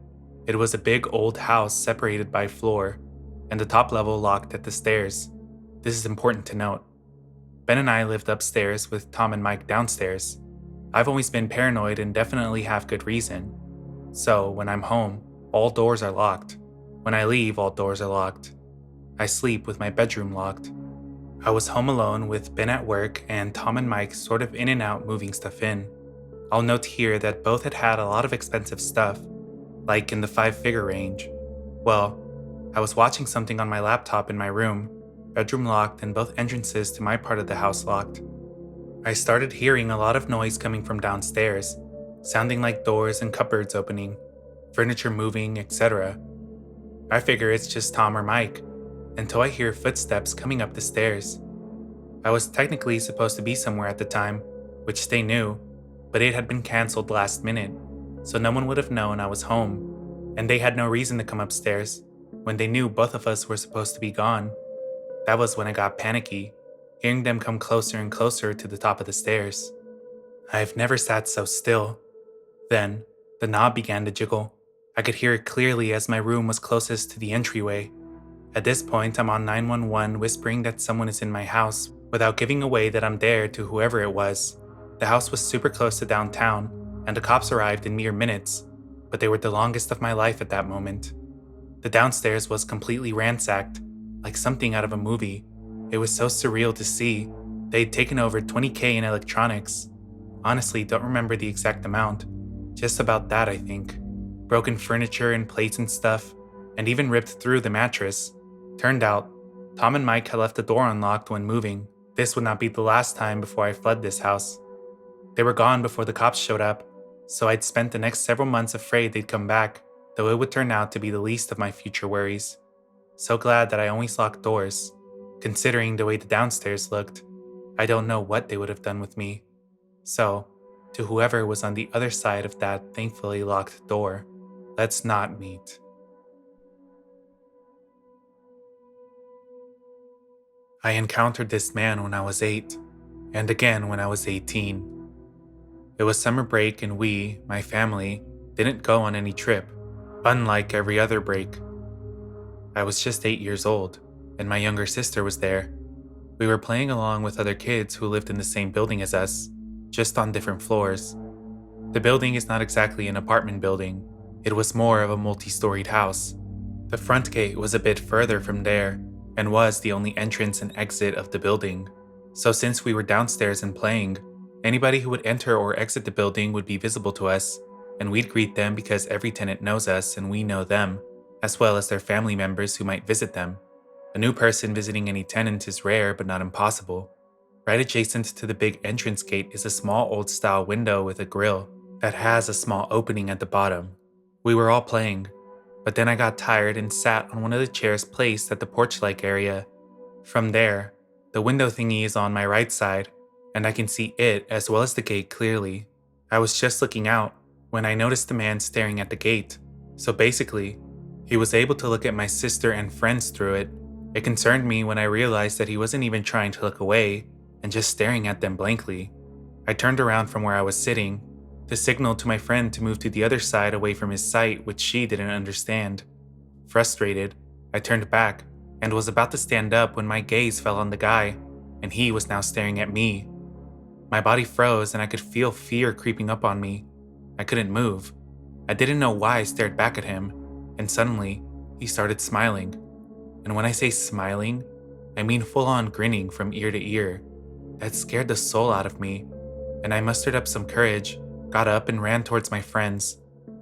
It was a big old house separated by floor, and the top level locked at the stairs. This is important to note. Ben and I lived upstairs with Tom and Mike downstairs. I've always been paranoid and definitely have good reason. So, when I'm home, all doors are locked. When I leave, all doors are locked. I sleep with my bedroom locked. I was home alone with Ben at work and Tom and Mike sort of in and out moving stuff in. I'll note here that both had had a lot of expensive stuff, like in the 5-figure range. Well, I was watching something on my laptop in my room, bedroom locked and both entrances to my part of the house locked. I started hearing a lot of noise coming from downstairs, sounding like doors and cupboards opening, furniture moving, etc. I figure it's just Tom or Mike, until I hear footsteps coming up the stairs. I was technically supposed to be somewhere at the time, which they knew, but it had been cancelled last minute, so no one would have known I was home, and they had no reason to come upstairs when they knew both of us were supposed to be gone. That was when I got panicky, hearing them come closer and closer to the top of the stairs. I've never sat so still. Then, the knob began to jiggle. I could hear it clearly as my room was closest to the entryway. At this point, I'm on 911 whispering that someone is in my house without giving away that I'm there to whoever it was. The house was super close to downtown, and the cops arrived in mere minutes, but they were the longest of my life at that moment. The downstairs was completely ransacked, like something out of a movie. It was so surreal to see. They'd taken over $20,000 in electronics. Honestly, don't remember the exact amount. Just about that, I think. Broken furniture and plates and stuff, and even ripped through the mattress. Turned out, Tom and Mike had left the door unlocked when moving. This would not be the last time before I fled this house. They were gone before the cops showed up, so I'd spent the next several months afraid they'd come back, though it would turn out to be the least of my future worries. So glad that I always locked doors. Considering the way the downstairs looked, I don't know what they would have done with me. So, to whoever was on the other side of that thankfully locked door, let's not meet. I encountered this man when I was 8, and again when I was 18. It was summer break, and we, my family, didn't go on any trip, unlike every other break. I was just 8 years old, and my younger sister was there. We were playing along with other kids who lived in the same building as us, just on different floors. The building is not exactly an apartment building, it was more of a multi-storied house. The front gate was a bit further from there, and was the only entrance and exit of the building. So since we were downstairs and playing, anybody who would enter or exit the building would be visible to us, and we'd greet them because every tenant knows us and we know them, as well as their family members who might visit them. A new person visiting any tenant is rare but not impossible. Right adjacent to the big entrance gate is a small old-style window with a grill that has a small opening at the bottom. We were all playing, but then I got tired and sat on one of the chairs placed at the porch-like area. From there, the window thingy is on my right side, and I can see it as well as the gate clearly. I was just looking out when I noticed the man staring at the gate. So basically, he was able to look at my sister and friends through it. It concerned me when I realized that he wasn't even trying to look away and just staring at them blankly. I turned around from where I was sitting to signal to my friend to move to the other side away from his sight, which she didn't understand. Frustrated, I turned back and was about to stand up when my gaze fell on the guy, and he was now staring at me. My body froze and I could feel fear creeping up on me. I couldn't move. I didn't know why I stared back at him, and suddenly, he started smiling. And when I say smiling, I mean full-on grinning from ear to ear. That scared the soul out of me, and I mustered up some courage, got up and ran towards my friends.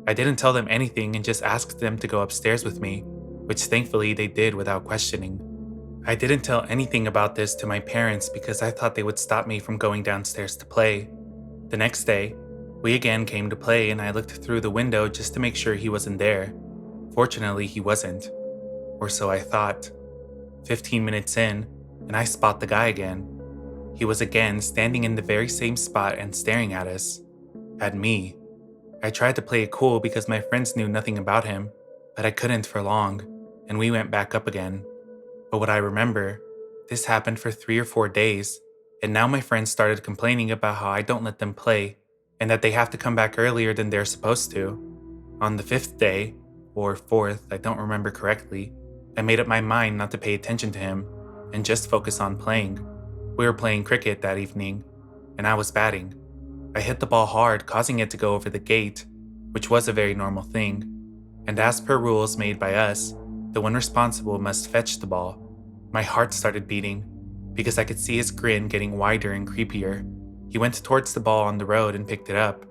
I didn't tell them anything and just asked them to go upstairs with me, which thankfully they did without questioning. I didn't tell anything about this to my parents because I thought they would stop me from going downstairs to play. The next day, we again came to play and I looked through the window just to make sure he wasn't there. Fortunately, he wasn't. Or so I thought. 15 minutes in, and I spot the guy again. He was again standing in the very same spot and staring at us. At me. I tried to play it cool because my friends knew nothing about him, but I couldn't for long, and we went back up again. But what I remember, this happened for 3 or 4 days, and now my friends started complaining about how I don't let them play, and that they have to come back earlier than they're supposed to. On the 5th day, or 4th, I don't remember correctly, I made up my mind not to pay attention to him, and just focus on playing. We were playing cricket that evening, and I was batting. I hit the ball hard, causing it to go over the gate, which was a very normal thing, and as per rules made by us, the one responsible must fetch the ball. My heart started beating, because I could see his grin getting wider and creepier. He went towards the ball on the road and picked it up.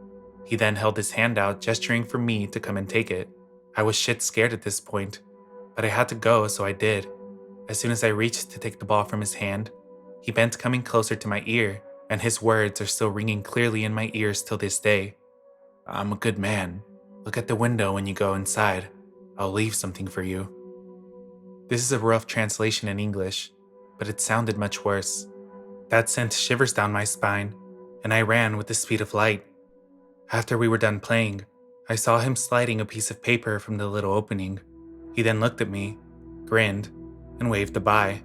He then held his hand out, gesturing for me to come and take it. I was shit scared at this point, but I had to go, so I did. As soon as I reached to take the ball from his hand, he bent, coming closer to my ear, and his words are still ringing clearly in my ears till this day. "I'm a good man. Look at the window when you go inside. I'll leave something for you." This is a rough translation in English, but it sounded much worse. That sent shivers down my spine, and I ran with the speed of light. After we were done playing, I saw him sliding a piece of paper from the little opening. He then looked at me, grinned, and waved goodbye.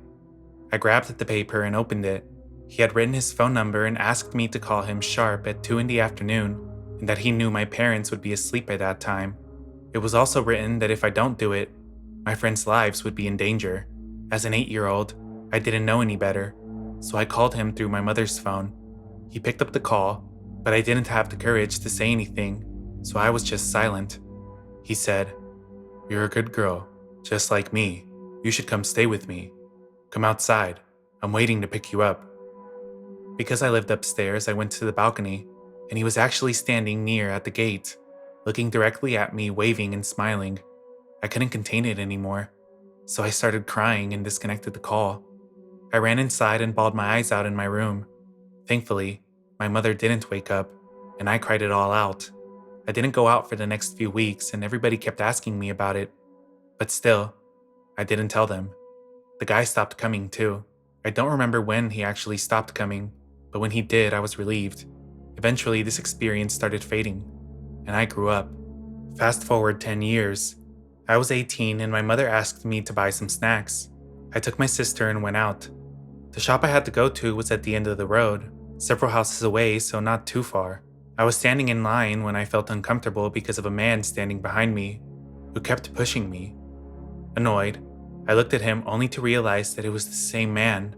I grabbed at the paper and opened it. He had written his phone number and asked me to call him sharp at 2 in the afternoon, and that he knew my parents would be asleep by that time. It was also written that if I don't do it, my friends' lives would be in danger. As an 8-year-old, I didn't know any better, so I called him through my mother's phone. He picked up the call, but I didn't have the courage to say anything, so I was just silent. He said, "You're a good girl, just like me. You should come stay with me. Come outside. I'm waiting to pick you up." Because I lived upstairs, I went to the balcony, and he was actually standing near at the gate, looking directly at me, waving and smiling. I couldn't contain it anymore, so I started crying and disconnected the call. I ran inside and bawled my eyes out in my room. Thankfully, My mother didn't wake up, and I cried it all out. I didn't go out for the next few weeks, and everybody kept asking me about it. But still, I didn't tell them. The guy stopped coming too. I don't remember when he actually stopped coming, but when he did, I was relieved. Eventually, this experience started fading, and I grew up. Fast forward 10 years. I was 18 and my mother asked me to buy some snacks. I took my sister and went out. The shop I had to go to was at the end of the road, several houses away, so not too far. I was standing in line when I felt uncomfortable because of a man standing behind me, who kept pushing me. Annoyed, I looked at him only to realize that it was the same man.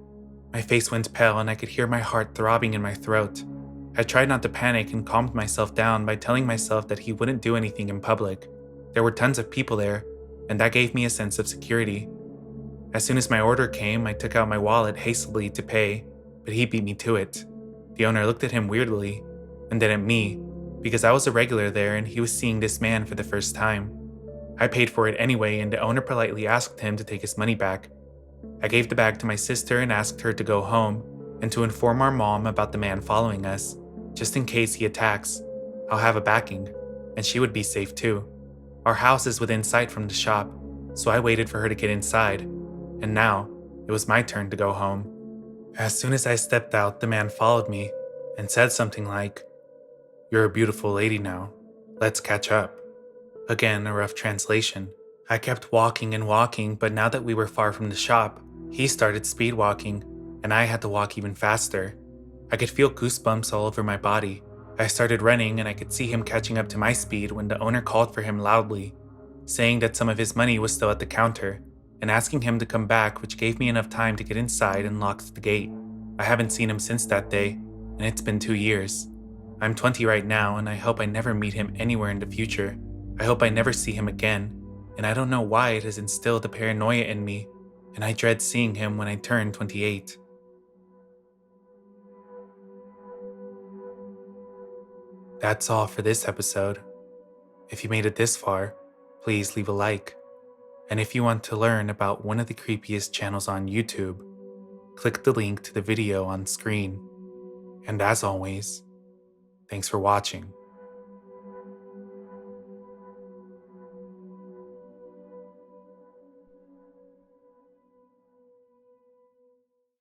My face went pale and I could hear my heart throbbing in my throat. I tried not to panic and calmed myself down by telling myself that he wouldn't do anything in public. There were tons of people there, and that gave me a sense of security. As soon as my order came, I took out my wallet hastily to pay, but he beat me to it. The owner looked at him weirdly, and then at me, because I was a regular there and he was seeing this man for the first time. I paid for it anyway, and the owner politely asked him to take his money back. I gave the bag to my sister and asked her to go home and to inform our mom about the man following us, just in case he attacks. I'll have a backing, and she would be safe too. Our house is within sight from the shop, so I waited for her to get inside, and now it was my turn to go home. As soon as I stepped out, the man followed me and said something like, "You're a beautiful lady now. Let's catch up." Again, a rough translation. I kept walking and walking, but now that we were far from the shop, he started speed walking, and I had to walk even faster. I could feel goosebumps all over my body. I started running and I could see him catching up to my speed when the owner called for him loudly, saying that some of his money was still at the counter, and asking him to come back, which gave me enough time to get inside and locked the gate. I haven't seen him since that day, and it's been 2 years. I'm 20 right now, and I hope I never meet him anywhere in the future. I hope I never see him again, and I don't know why it has instilled a paranoia in me, and I dread seeing him when I turn 28. That's all for this episode. If you made it this far, please leave a like. And if you want to learn about one of the creepiest channels on YouTube, click the link to the video on screen. And as always, thanks for watching.